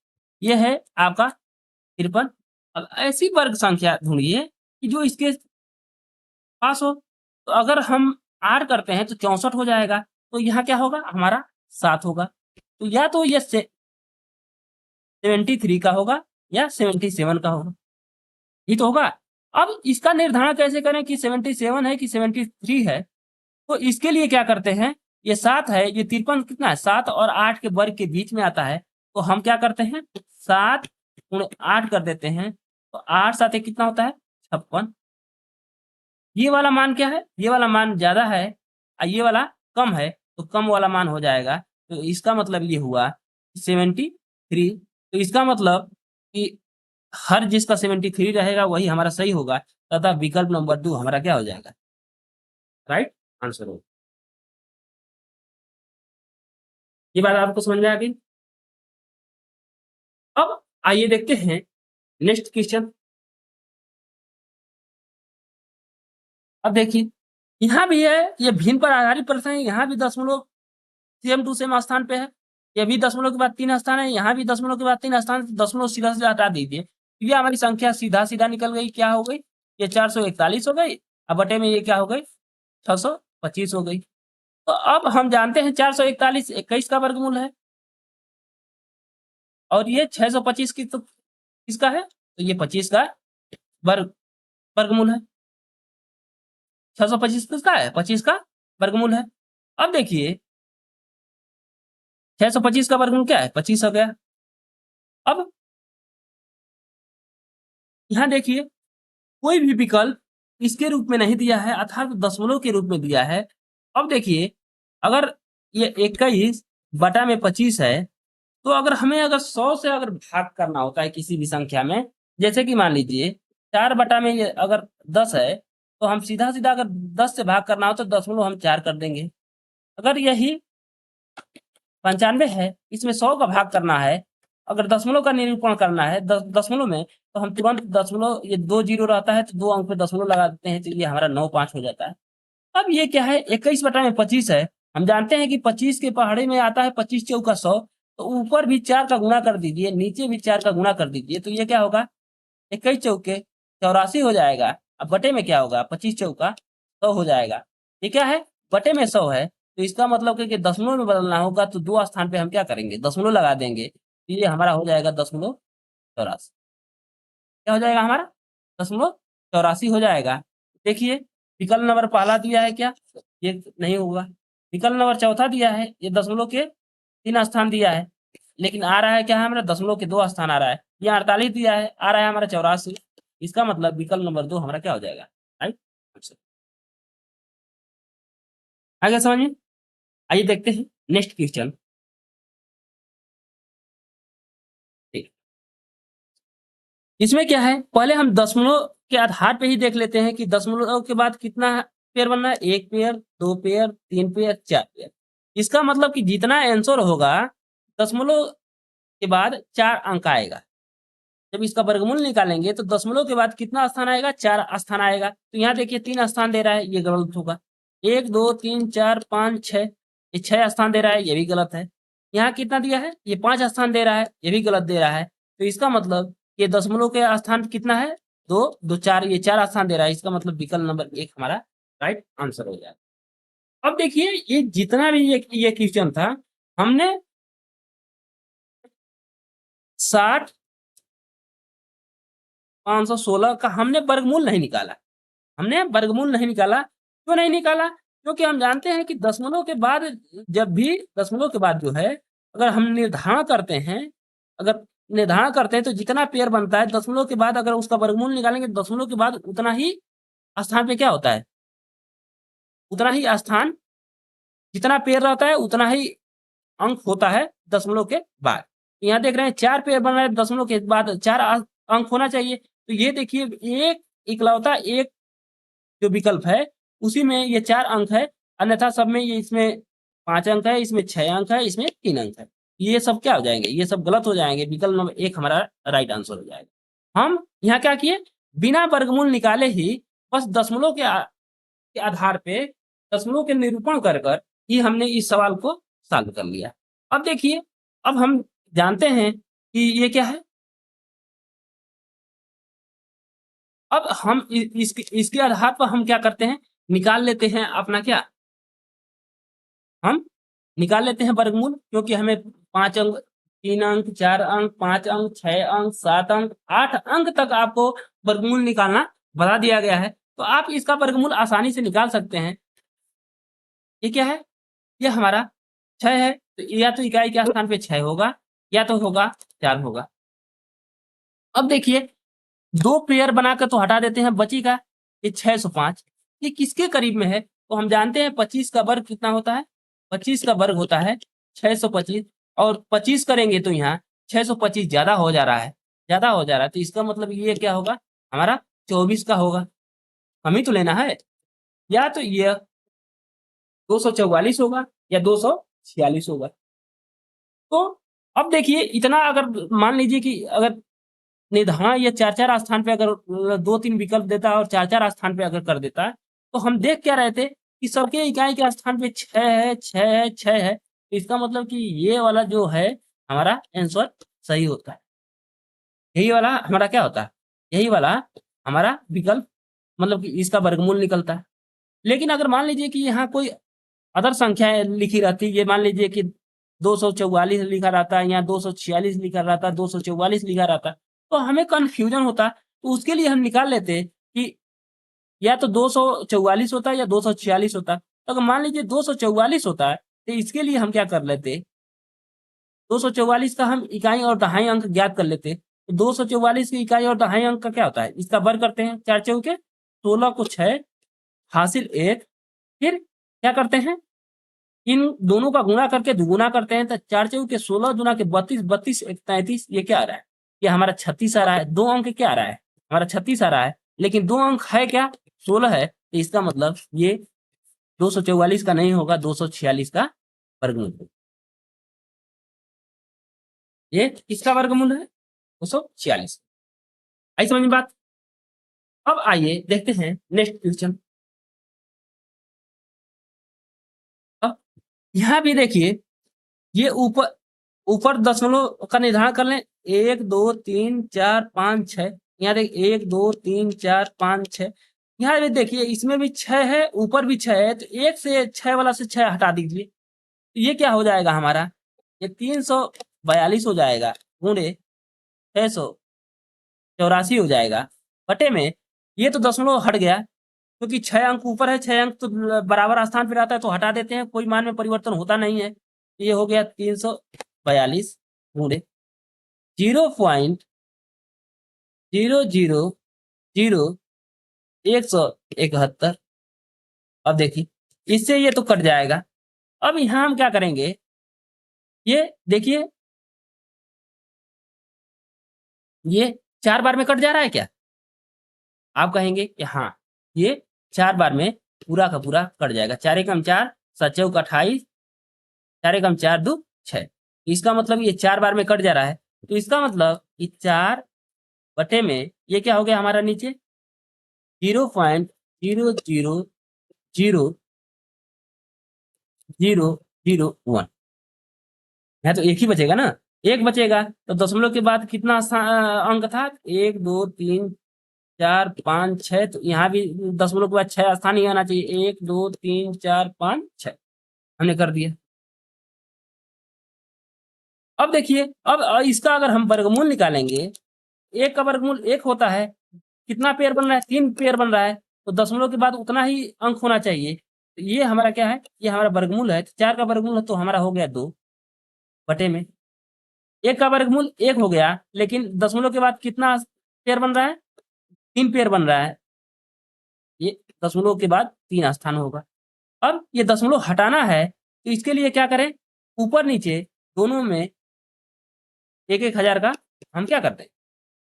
ये है आपका 53। अब ऐसी वर्ग संख्या ढूंढिए कि जो इसके पास हो। तो अगर हम 8 करते हैं तो 64 हो जाएगा, तो यहाँ क्या होगा हमारा 7 होगा। तो या तो ये 73 का होगा या 77 का होगा, ये तो होगा। अब इसका निर्धारण कैसे करें कि 77 है कि 73 है, तो इसके लिए क्या करते हैं, ये 7 है, ये 53 कितना है, 7 और 8 के वर्ग के बीच में आता है। तो हम क्या करते हैं, 7 गुणे 8 कर देते हैं, तो 8 7 कितना होता है 56। ये वाला मान क्या है, ये वाला मान ज्यादा है और ये वाला कम है, तो कम वाला मान हो जाएगा। तो इसका मतलब ये हुआ 73। तो इसका मतलब कि हर जिसका 73 रहेगा वही हमारा सही होगा, तथा विकल्प नंबर 2 हमारा क्या हो जाएगा, राइट आंसर हो। ये बात आपको समझ में आ गई। अब आइए देखते हैं नेक्स्ट क्वेश्चन। अब देखिए यहाँ भी है, ये भिन्न पर आधारित प्रश्न है, यहाँ भी दशमलव सेम टू सेम स्थान पे है, ये भी दशमलव के बाद 3 स्थान है, यहाँ भी दशमलव के बाद 3 स्थान, दशमलव सीधा सीधा हटा दीजिए। तो ये हमारी संख्या सीधा सीधा निकल गई, क्या हो गई, ये 441 हो गई, अब बटे में ये क्या हो गई 625 हो गई। तो अब हम जानते हैं 441 21 का वर्गमूल है, और ये 625 की तो किसका है, तो ये 25 का वर्ग वर्गमूल है। 625 किसका है, 25 का वर्गमूल है। अब देखिए 625 का वर्गमूल क्या है, 25 हो गया। अब यहाँ देखिए कोई भी विकल्प इसके रूप में नहीं दिया है, अर्थात दशमलव के रूप में दिया है। अब देखिए अगर ये 21 बटा में 25 है, तो अगर हमें अगर 100 से अगर भाग करना होता है किसी भी संख्या में, जैसे कि मान लीजिए 4 बटा में ये अगर 10 है, तो हम सीधा सीधा अगर 10 से भाग करना हो तो दशमलव हम 4 कर देंगे। अगर यही 95 है, इसमें 100 का भाग करना है, अगर दशमलव का निरूपण करना है दशमलव में, तो हम तुरंत दशमलव, ये 2 जीरो रहता है तो 2 अंक पे दशमलव लगा देते हैं, तो ये हमारा 9 5 हो जाता है। अब ये क्या है, 21 बटा में 25 है, हम जानते हैं कि 25 के पहाड़े में आता है 25 चौका 100, तो ऊपर भी 4 का गुना कर दीजिए, नीचे भी 4 का गुना कर दीजिए, तो ये क्या होगा, 21 चौके 84 हो जाएगा। अब बटे में क्या होगा, 25 चौका 100 हो जाएगा। ये क्या है, बटे में 100 है, तो इसका मतलब है कि दशमलव में बदलना होगा, तो 2 स्थान पे हम क्या करेंगे, दशमलव लगा देंगे। तो ये हमारा हो जाएगा 0.84। क्या हो जाएगा हमारा, 0.84 हो जाएगा। देखिए विकल्प नंबर पहला दिया है क्या, ये नहीं होगा। विकल्प नंबर चौथा दिया है, ये दशमलव के 3 स्थान दिया है, लेकिन आ रहा है क्या है हमारा, दशमलव के 2 स्थान आ रहा है। ये 48 दिया है, आ रहा है हमारा 84। इसका मतलब विकल्प नंबर 2 हमारा क्या हो जाएगा, राइट आंसर। आगे समझ में, आइए देखते हैं नेक्स्ट क्वेश्चन। इसमें क्या है, पहले हम दशमलव के आधार पे ही देख लेते हैं कि दशमलव के बाद कितना पेयर बनना है, 1 पेयर, 2 पेयर, 3 पेयर, 4 पेयर। इसका मतलब कि जितना आंसर होगा दशमलव के बाद 4 अंक आएगा। जब इसका वर्गमूल निकालेंगे तो दशमलव के बाद कितना स्थान आएगा, 4 स्थान आएगा। तो यहाँ देखिए 3 स्थान दे रहा है, ये गलत होगा। 1 2 3 4 5 6, ये 6 स्थान दे रहा है, ये भी गलत है। यहाँ कितना दिया है, ये 5 स्थान दे रहा है, ये भी गलत दे रहा है। तो इसका मतलब ये दशमलव के स्थान कितना है, 2 2 4, ये 4 स्थान दे रहा है। इसका मतलब विकल्प नंबर 1 हमारा राइट आंसर हो जाएगा। अब देखिए ये जितना भी ये क्वेश्चन था, हमने 60 516 का हमने वर्गमूल नहीं निकाला। हमने वर्गमूल नहीं निकाला, क्यों नहीं निकाला? क्योंकि हम जानते हैं कि दशमलव के बाद, जब भी दशमलव के बाद जो है, अगर हम निर्धारण करते हैं, अगर निर्धारण करते हैं तो जितना पेयर बनता है दशमलव के बाद अगर उसका वर्गमूल निकालेंगे, दशमलव के बाद उतना ही स्थान पे क्या होता है, उतना ही स्थान, जितना पेयर रहता है उतना ही अंक होता है दशमलव के बाद। यहाँ देख रहे हैं 4 पेयर बन रहा है, दशमलव के बाद 4 अंक होना चाहिए। तो ये देखिए एक इकलौता एक जो विकल्प है उसी में ये 4 अंक है, अन्यथा सब में ये, इसमें 5 अंक है, इसमें 6 अंक है, इसमें 3 अंक है। ये सब क्या हो जाएंगे, ये सब गलत हो जाएंगे। विकल्प नंबर 1 हमारा राइट आंसर हो जाएगा। हम यहाँ क्या किए, बिना वर्गमूल निकाले ही बस दशमलव के आधार पे, दशमलव के निरूपण कर कर ही हमने इस सवाल को सॉल्व कर लिया। अब देखिए, अब हम जानते हैं कि ये क्या है। अब हम इसके आधार पर हम क्या करते हैं, निकाल लेते हैं अपना क्या, हम निकाल लेते हैं वर्गमूल, क्योंकि हमें 5 अंक, 3 अंक, 4 अंक, 5 अंक, 6 अंक, 7 अंक, 8 अंक तक आपको वर्गमूल निकालना बता दिया गया है। तो आप इसका वर्गमूल आसानी से निकाल सकते हैं। ये क्या है, ये हमारा 6 है, तो या तो इकाई के स्थान पे 6 होगा, या तो होगा 4 होगा। अब देखिए 2 पेयर बनाकर तो हटा देते हैं, बचेगा ये 605। ये किसके करीब में है, तो हम जानते हैं 25 का वर्ग कितना होता है, 25 का वर्ग होता है 625, और 25 करेंगे तो यहाँ 625 ज्यादा हो जा रहा है, ज्यादा हो जा रहा है। तो इसका मतलब ये क्या होगा, हमारा 24 का होगा। हम ही तो लेना है, या तो ये 244 होगा या 246 होगा। तो अब देखिए इतना, अगर मान लीजिए कि अगर निर्धारण ये 4-4 स्थान पे अगर 2-3 विकल्प देता है और 4-4 स्थान पे अगर कर देता है, तो हम देख क्या रहे थे कि सबके इकाई के स्थान पे 6 है, 6 है, 6 है। तो इसका मतलब कि ये वाला जो है हमारा आंसर सही होता है। यही वाला हमारा क्या होता है, यही वाला हमारा विकल्प, मतलब कि इसका वर्गमूल निकलता है। लेकिन अगर मान लीजिए कि यहाँ कोई अदर संख्याएं लिखी रहती, ये मान लीजिए कि 244 लिखा रहता है, या 246 लिखा रहता, 244 लिखा रहता, तो हमें कंफ्यूजन होता। तो उसके लिए हम निकाल लेते कि या तो 244 होता है या 246 होता। तो अगर मान लीजिए 244 होता है, तो इसके लिए हम क्या कर लेते, 244 का हम इकाई और दहाई अंक ज्ञात कर लेते। तो 244 की इकाई और दहाई अंक का क्या होता है, इसका वर्ग करते हैं, 4 चौके 16 को 6 हासिल 1, फिर क्या करते हैं, इन दोनों का गुणा करके दुगुना करते हैं, तो 4 चौके 16 दुना के 32, 32 एक 33, ये क्या आ रहा है, ये हमारा 36 आ रहा है। 2 अंक क्या आ रहा है, हमारा 36 आ रहा है, लेकिन 2 अंक है क्या, 16 है। तो इसका मतलब ये 244 का नहीं होगा, 246 का वर्गमूल होगा। ये किसका वर्गमूल है, 246। आई समझ में बात। अब आइए देखते हैं नेक्स्ट क्वेश्चन। अब यहाँ भी देखिए, ये ऊपर ऊपर दशमलव का निर्धारण कर लें, 1 2 3 4 5 6। यहाँ देखिए 1 2 3 4 5 6। यहाँ भी देखिए इसमें भी 6 है, ऊपर भी 6 है, तो एक से 6 वाला से 6 हटा दीजिए। तो ये क्या हो जाएगा हमारा, ये 342 हो जाएगा, गुणे 684 हो जाएगा, बटे में ये तो दशमलव हट गया, क्योंकि 6 अंक ऊपर है, 6 अंक तो बराबर स्थान पे रहता है, तो हटा देते हैं, कोई मान में परिवर्तन होता नहीं है। ये हो गया 342 गुणे 0.0000171। अब देखिए, इससे ये तो कट जाएगा। अब यहाँ हम क्या करेंगे, ये देखिए, ये 4 बार में कट जा रहा है क्या? आप कहेंगे कि हाँ, ये 4 बार में पूरा का पूरा कट जाएगा। 4 एकम 4, 7 चौक 28, 4 एकम 4 दू 6। इसका मतलब ये 4 बार में कट जा रहा है। तो इसका मतलब ये 4 बटे में ये क्या हो गया हमारा नीचे 0.00001। यहाँ तो एक ही बचेगा ना, एक बचेगा, तो दशमलव के बाद कितना अंक था, 1 2 3 4 5 6। तो यहाँ भी दशमलव के बाद 6 स्थान ही आना चाहिए, 1 2 3 4 5 6 हमने कर दिया। अब देखिए, अब इसका अगर हम वर्गमूल निकालेंगे, एक का वर्गमूल एक होता है, कितना पेयर बन रहा है, 3 पेयर बन रहा है, तो दशमलव के बाद उतना ही अंक होना चाहिए। तो ये हमारा क्या है, ये हमारा वर्गमूल है, तो 4 का वर्गमूल है, तो हमारा हो गया 2 बटे में, एक का वर्गमूल 1 हो गया, लेकिन दशमलव के बाद कितना पेयर बन रहा है, 3 पेयर बन रहा है, ये दशमलव के बाद 3 स्थान होगा। अब ये दशमलव हटाना है, तो इसके लिए क्या करें, ऊपर नीचे दोनों में 1-1 हजार का हम क्या करते हैं,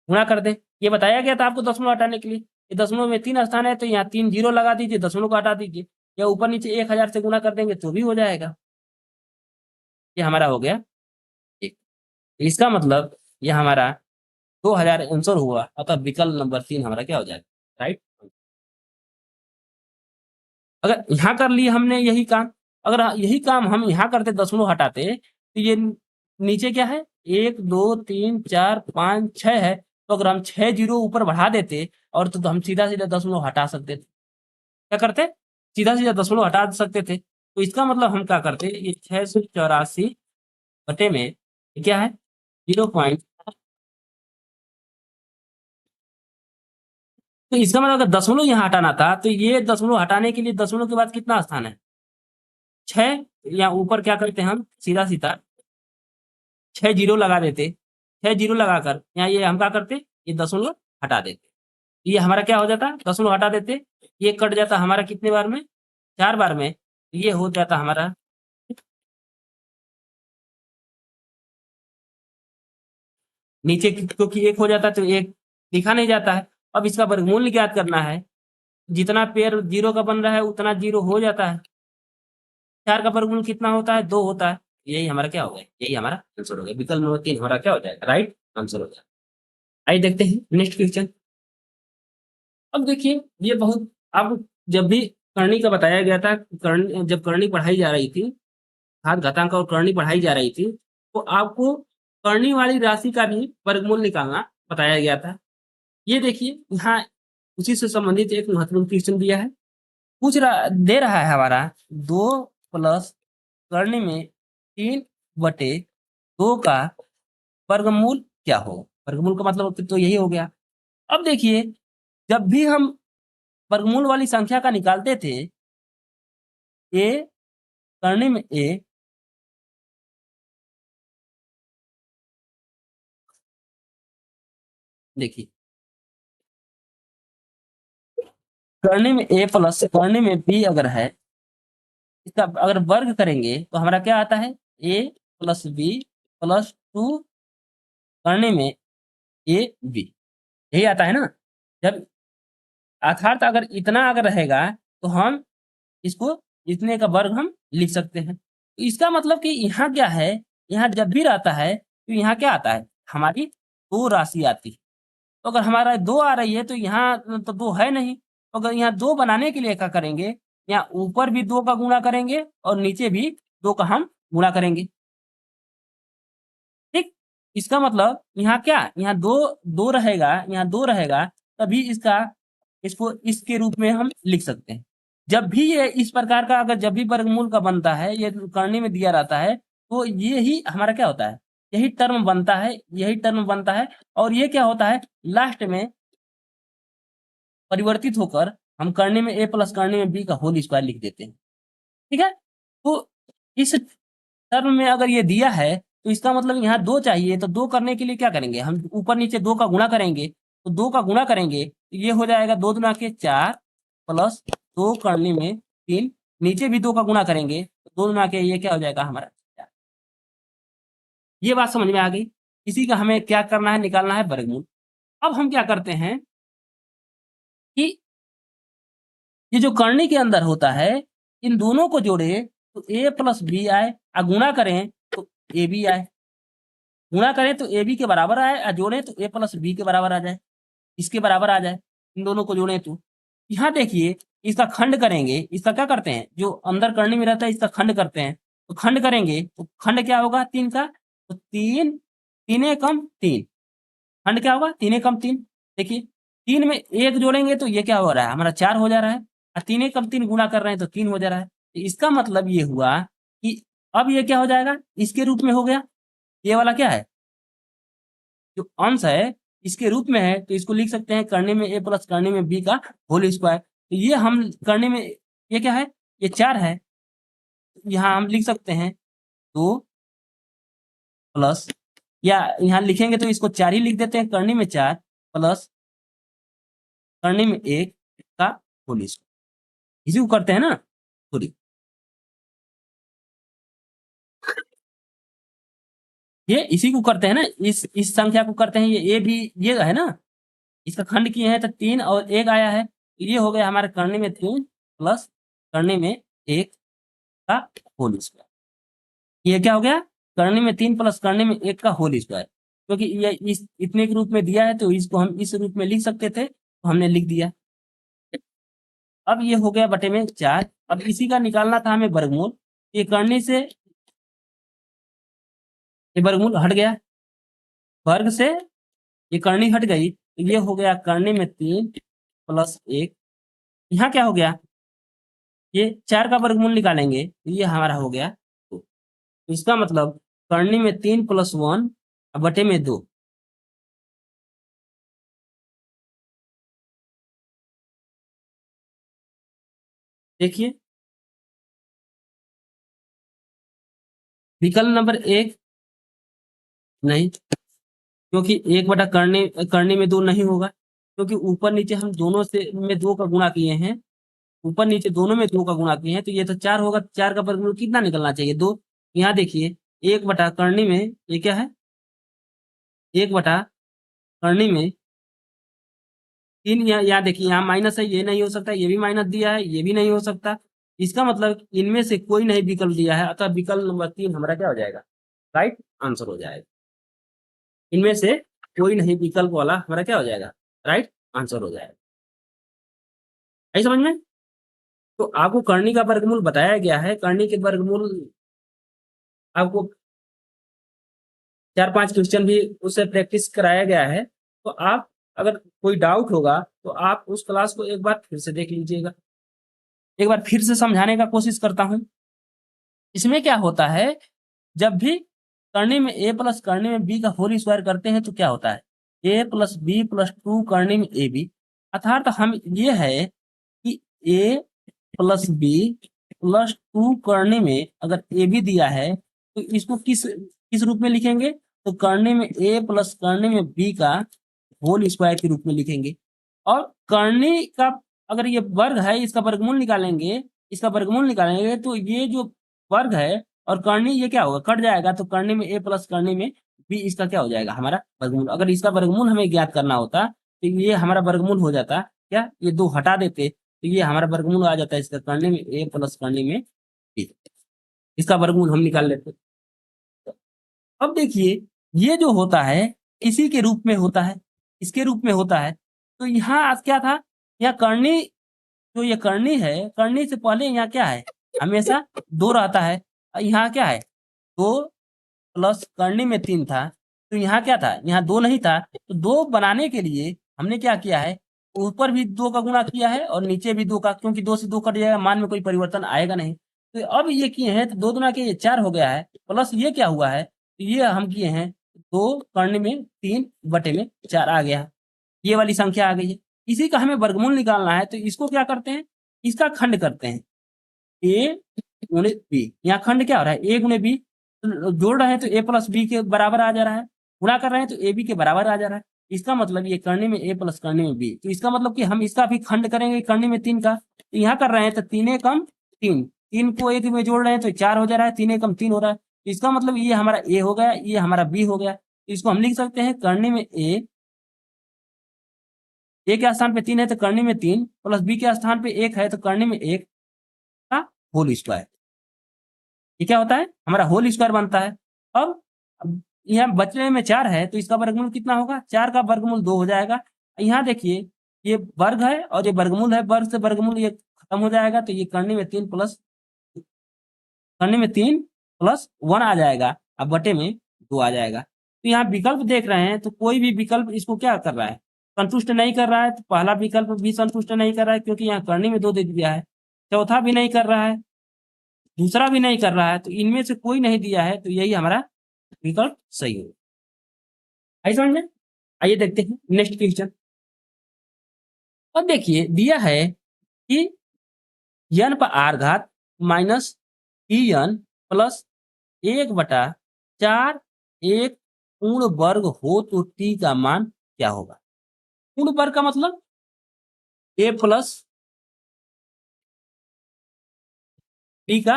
गुणा कर दें। ये बताया गया था आपको दशमलव हटाने के लिए। ये दशमलव में 3 स्थान है, तो यहाँ 3 जीरो लगा दीजिए, दशमलव को हटा दीजिए, या ऊपर नीचे 1000 से गुणा कर देंगे तो भी हो जाएगा। ये हमारा हो गया एक। इसका मतलब ये हमारा 2000 आंसर हुआ, अतः विकल्प नंबर 3 हमारा क्या हो जाएगा, राइट। अगर यहाँ कर लिए हमने यही काम, अगर यही काम हम यहाँ करते, दशमलव हटाते, तो ये नीचे क्या है, 1 2 3 4 5 6 है, तो अगर हम 6 जीरो ऊपर बढ़ा देते और तो हम सीधा सीधा दशमलव हटा सकते थे। क्या करते, सीधा सीधा दशमलव हटा सकते थे। तो इसका मतलब हम क्या करते, ये 684 बटे में ये क्या है 0 तो इसका मतलब अगर दशमलव यहाँ हटाना था, तो ये दशमलव हटाने के लिए दशमलव के बाद कितना स्थान है 6, या ऊपर क्या करते हैं हम सीधा सीधा 6 जीरो लगा देते, 6 जीरो लगाकर यहाँ ये हम क्या करते, ये दशमलव हटा देते, ये हमारा क्या हो जाता, दशमलव हटा देते, ये कट जाता हमारा कितने बार में, 4 बार में, ये हो जाता हमारा नीचे क्योंकि एक हो जाता है, तो एक लिखा नहीं जाता है। अब इसका वर्गमूल ज्ञात करना है, जितना पेयर जीरो का बन रहा है उतना जीरो हो जाता है। 4 का वर्गमूल कितना होता है, 2 होता है। यही हमारा क्या हो गया, यही हमारा आंसर हो गया, विकल्प नंबर 3 हमारा क्या हो जाएगा, राइट आंसर हो जाएगा। आइए देखते हैं नेक्स्ट क्वेश्चन। अब देखिए, ये बहुत, अब जब भी करनी का बताया गया था, कर्ण जब करनी पढ़ाई जा रही थी, घात घातांक और करनी पढ़ाई जा रही थी, तो आपको करनी वाली राशि का भी वर्गमूल निकालना बताया गया था। ये देखिए यहाँ उसी से संबंधित एक महत्वपूर्ण क्वेश्चन दिया है, पूछ रहा दे रहा है हमारा 2 प्लस करनी में 3/2 का वर्गमूल क्या हो। वर्गमूल का मतलब तो यही हो गया। अब देखिए, जब भी हम वर्गमूल वाली संख्या का निकालते थे, ए करनी में ए, देखिए करनी में ए प्लस करनी में बी अगर है, इसका अगर वर्ग करेंगे तो हमारा क्या आता है, ए प्लस बी प्लस 2 करने में ए बी, यही आता है ना। जब अर्थात अगर इतना अगर रहेगा, तो हम इसको इतने का वर्ग हम लिख सकते हैं। तो इसका मतलब कि यहाँ क्या है, यहाँ जब भी रहता है तो यहाँ क्या आता है, हमारी 2 राशि आती है। तो अगर हमारा 2 आ रही है, तो यहाँ तो 2 है नहीं, तो अगर यहाँ 2 बनाने के लिए क्या करेंगे, यहाँ ऊपर भी 2 का गुणा करेंगे और नीचे भी 2 का हम गुणा करेंगे। ठीक, इसका मतलब यहाँ क्या, यहाँ दो रहेगा, यहाँ 2 रहेगा, तभी इसको इसके रूप में हम लिख सकते हैं। जब भी ये इस प्रकार का अगर जब भी वर्गमूल का बनता है, ये करनी में दिया रहता है, तो ये ही हमारा क्या होता है, यही टर्म बनता है, यही टर्म बनता है। और ये क्या होता है, लास्ट में परिवर्तित होकर हम करने में a प्लस करने में b का होल स्क्वायर लिख देते हैं। ठीक है, तो इस टर्म में अगर ये दिया है, तो इसका मतलब यहाँ 2 चाहिए, तो 2 करने के लिए क्या करेंगे, हम ऊपर नीचे 2 का गुणा करेंगे। तो 2 का गुणा करेंगे तो ये हो जाएगा 2 दुना के 4 प्लस 2 करने में 3, नीचे भी 2 का गुणा करेंगे तो 2 दुना के ये क्या हो जाएगा हमारा 4। ये बात समझ में आ गई। इसी का हमें क्या करना है, निकालना है वर्गमूल। अब हम क्या करते हैं कि ये जो करनी के अंदर होता है, इन दोनों को जोड़े तो a प्लस बी आए, और गुणा करें तो ए बी आए। गुणा करें तो ए बी के बराबर आए, और जोड़ें तो a प्लस बी के बराबर आ जाए, इसके बराबर आ जाए। इन दोनों को जोड़ें तो यहाँ देखिए, इसका खंड करेंगे, इसका क्या करते हैं, जो अंदर करनी में रहता है इसका खंड करते हैं। तो खंड करेंगे तो खंड क्या होगा 3 का, तो 3 3 कम 3, खंड क्या होगा 3 कम 3। देखिए 3 में 1 जोड़ेंगे तो ये क्या हो रहा है, हमारा 4 हो जा रहा है, और 3 कम 3 गुणा कर रहे हैं तो 3 हो जा रहा है। तो इसका मतलब ये हुआ कि अब ये क्या हो जाएगा, इसके रूप में हो गया। ये वाला क्या है, जो अंश है इसके रूप में है, तो इसको लिख सकते हैं करने में a प्लस करने में b का होल स्क्वायर। तो ये हम करने में ये क्या है, ये 4 है, यहाँ हम लिख सकते हैं 2 प्लस, या यहाँ लिखेंगे तो इसको 4 ही लिख देते हैं, करने में 4 प्लस करने में 1 का होल स्क्वायर। इसी को करते हैं ना, सॉरी ये इसी को करते हैं ना, इस संख्या को करते हैं, ये ए भी ये है ना, इसका खंड किए हैं तो 3 और 1 आया है, तो ये हो गया हमारे करने में 3 प्लस करने में 1 का होल स्क्वायर। ये क्या हो गया, करने में 3 प्लस करने में 1 का होल स्क्वायर। क्योंकि ये इस इतने के रूप में दिया है, तो इसको हम इस रूप में लिख सकते थे, तो हमने लिख दिया। अब ये हो गया बटे में 4। अब इसी का निकालना था हमें वर्गमूल। ये करने से ये वर्गमूल हट गया, वर्ग से ये करनी हट गई, तो ये हो गया करने में 3 प्लस 1। यहाँ क्या हो गया, ये 4 का वर्गमूल निकालेंगे तो ये हमारा हो गया 2। तो इसका मतलब करने में 3 प्लस 1 बटे में 2। देखिए विकल्प नंबर 1 नहीं, क्योंकि 1 बटा करने करने में 2 नहीं होगा, क्योंकि ऊपर नीचे हम दोनों से में 2 का गुणा किए हैं, ऊपर नीचे दोनों में 2 का गुणा किए हैं, तो ये तो 4 होगा। 4 का वर्गमूल कितना निकलना चाहिए, 2। यहाँ देखिए 1 बटा करने में ये क्या है, 1 बटा करने में 3, यहाँ देखिए यहाँ माइनस है, ये नहीं हो सकता, ये भी माइनस दिया है, ये भी नहीं हो सकता। इसका मतलब इनमें से कोई नहीं विकल्प दिया है, अतः विकल्प नंबर 3 हमारा क्या हो जाएगा, राइट आंसर हो जाएगा। इनमें से कोई नहीं विकल्प वाला हमारा क्या हो जाएगा, राइट आंसर हो जाएगा। आई समझ में। तो आपको करनी का वर्गमूल बताया गया है, करनी के वर्गमूल आपको 4-5 क्वेश्चन भी उससे प्रैक्टिस कराया गया है। तो आप अगर कोई डाउट होगा तो आप उस क्लास को एक बार फिर से देख लीजिएगा। एक बार फिर से समझाने का कोशिश करता हूँ। इसमें क्या होता है, जब भी करने में a प्लस करने में b का होल स्क्वायर करते हैं तो क्या होता है, a प्लस बी प्लस 2 करने में ए बी। अर्थात हम ये है कि a प्लस बी प्लस 2 करने में अगर ए बी दिया है, तो इसको किस किस रूप में लिखेंगे, तो करने में a प्लस करने में b का होल स्क्वायर के रूप में लिखेंगे। और करने का अगर ये वर्ग है, इसका वर्गमूल निकालेंगे, इसका वर्गमूल निकालेंगे तो ये जो वर्ग है और करनी ये क्या होगा, कट जाएगा, तो करने में a प्लस करने में b इसका क्या हो जाएगा, हमारा वर्गमूल। अगर इसका वर्गमूल हमें ज्ञात करना होता तो ये हमारा वर्गमूल हो जाता क्या, ये 2 हटा देते तो ये हमारा वर्गमूल आ जाता है, इसका करने में a प्लस करने में b, इसका वर्गमूल हम निकाल लेते। अब देखिए ये जो होता है इसी के रूप में होता है, इसके रूप में होता है। तो यहाँ आज क्या था, यहाँ करनी, जो ये करनी है, करनी से पहले यहाँ क्या है, हमेशा 2 रहता है, यहाँ क्या है, 2 प्लस करनी में 3 था, तो यहाँ क्या था, यहाँ 2 नहीं था, तो 2 बनाने के लिए हमने क्या किया है, ऊपर भी 2 का गुणा किया है और नीचे भी 2 का, क्योंकि 2 से 2 कट जाएगा, मान में कोई परिवर्तन आएगा नहीं। तो अब ये किए हैं तो 2 दुना के ये 4 हो गया है, प्लस ये क्या हुआ है, तो ये हम किए हैं 2 करने में 3 बटे में 4 आ गया, ये वाली संख्या आ गई है। इसी का हमें वर्गमूल निकालना है, तो इसको क्या करते हैं, इसका खंड करते हैं, ए गुणे बी। यहाँ खंड क्या हो रहा है, ए गुणे बी, जोड़ रहे हैं तो ए प्लस बी के बराबर आ जा रहा है, गुणा कर रहे हैं तो ए बी के बराबर आ जा रहा है। इसका मतलब ये करने में ए प्लस करने में बी, तो इसका मतलब कि हम इसका भी खंड करेंगे करने में 3 का, तो यहाँ कर रहे हैं तो 3 एकम 3, 3 को एक में जोड़ रहे हैं तो 4 हो जा रहा है, 3 एकम 3 हो रहा है। इसका मतलब ये हमारा ए हो गया, ये हमारा बी हो गया। इसको हम लिख सकते हैं करने में ए के स्थान पे 3 है तो करने में 3 प्लस बी के स्थान पे 1 है तो करने में 1 का होल स्क्वायर। ये क्या होता है, हमारा होल स्क्वायर बनता है। अब यहाँ बचने में 4 है तो इसका वर्गमूल कितना होगा, 4 का वर्गमूल 2 हो जाएगा। यहाँ देखिए ये वर्ग है और ये वर्गमूल है, वर्ग से वर्गमूल ये खत्म हो जाएगा, तो ये करने में 3 प्लस 1 आ जाएगा, अब बटे में 2 आ जाएगा। तो यहाँ विकल्प देख रहे हैं तो कोई भी विकल्प इसको क्या कर रहा है, संतुष्ट नहीं कर रहा है। तो पहला विकल्प भी संतुष्ट नहीं कर रहा है क्योंकि यहाँ करने में 2 दे दिया है, चौथा भी नहीं कर रहा है, दूसरा भी नहीं कर रहा है, तो इनमें से कोई नहीं दिया है, तो यही हमारा विकल्प सही होगा। आई समझ में? आइए देखते हैं नेक्स्ट क्वेश्चन। अब देखिए दिया है कि n पर आर घात माइनस en प्लस 1/4 एक पूर्ण वर्ग हो तो t का मान क्या होगा। पूर्ण वर्ग का मतलब a प्लस बी का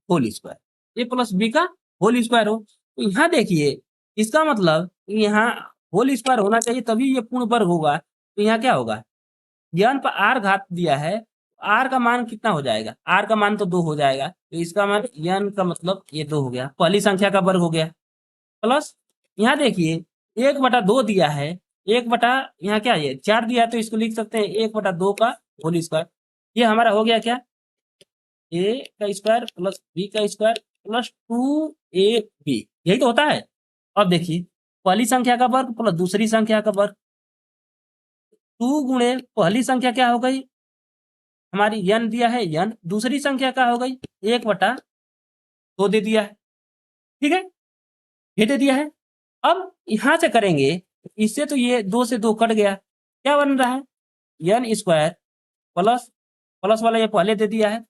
होल स्क्वायर, ए प्लस बी का होल स्क्वायर हो। तो यहाँ देखिए इसका मतलब यहाँ होल स्क्वायर होना चाहिए तभी ये पूर्ण वर्ग होगा। तो यहाँ क्या होगा, n पर आर घात दिया है, आर का मान कितना हो जाएगा, आर का मान तो 2 हो जाएगा, तो इसका मान n का मतलब ये 2 हो गया, पहली संख्या का वर्ग हो गया। प्लस यहाँ देखिए 1/2 दिया है, 1 यहाँ क्या है 4 दिया है, तो इसको लिख सकते हैं 1/2 का होल स्क्वायर। ये हमारा हो गया क्या, ए का स्क्वायर प्लस बी का स्क्वायर प्लस 2ab, यही तो होता है। अब देखिए पहली संख्या का वर्ग प्लस दूसरी संख्या का वर्ग, 2 गुणे पहली संख्या क्या हो गई हमारी n दिया है n, दूसरी संख्या क्या हो गई 1/2 दे दिया है, ठीक है, ये दे दिया है। अब यहां से करेंगे इससे, तो ये 2 से 2 कट गया, क्या बन रहा है n स्क्वायर प्लस प्लस वाला ये पहले दे दिया है।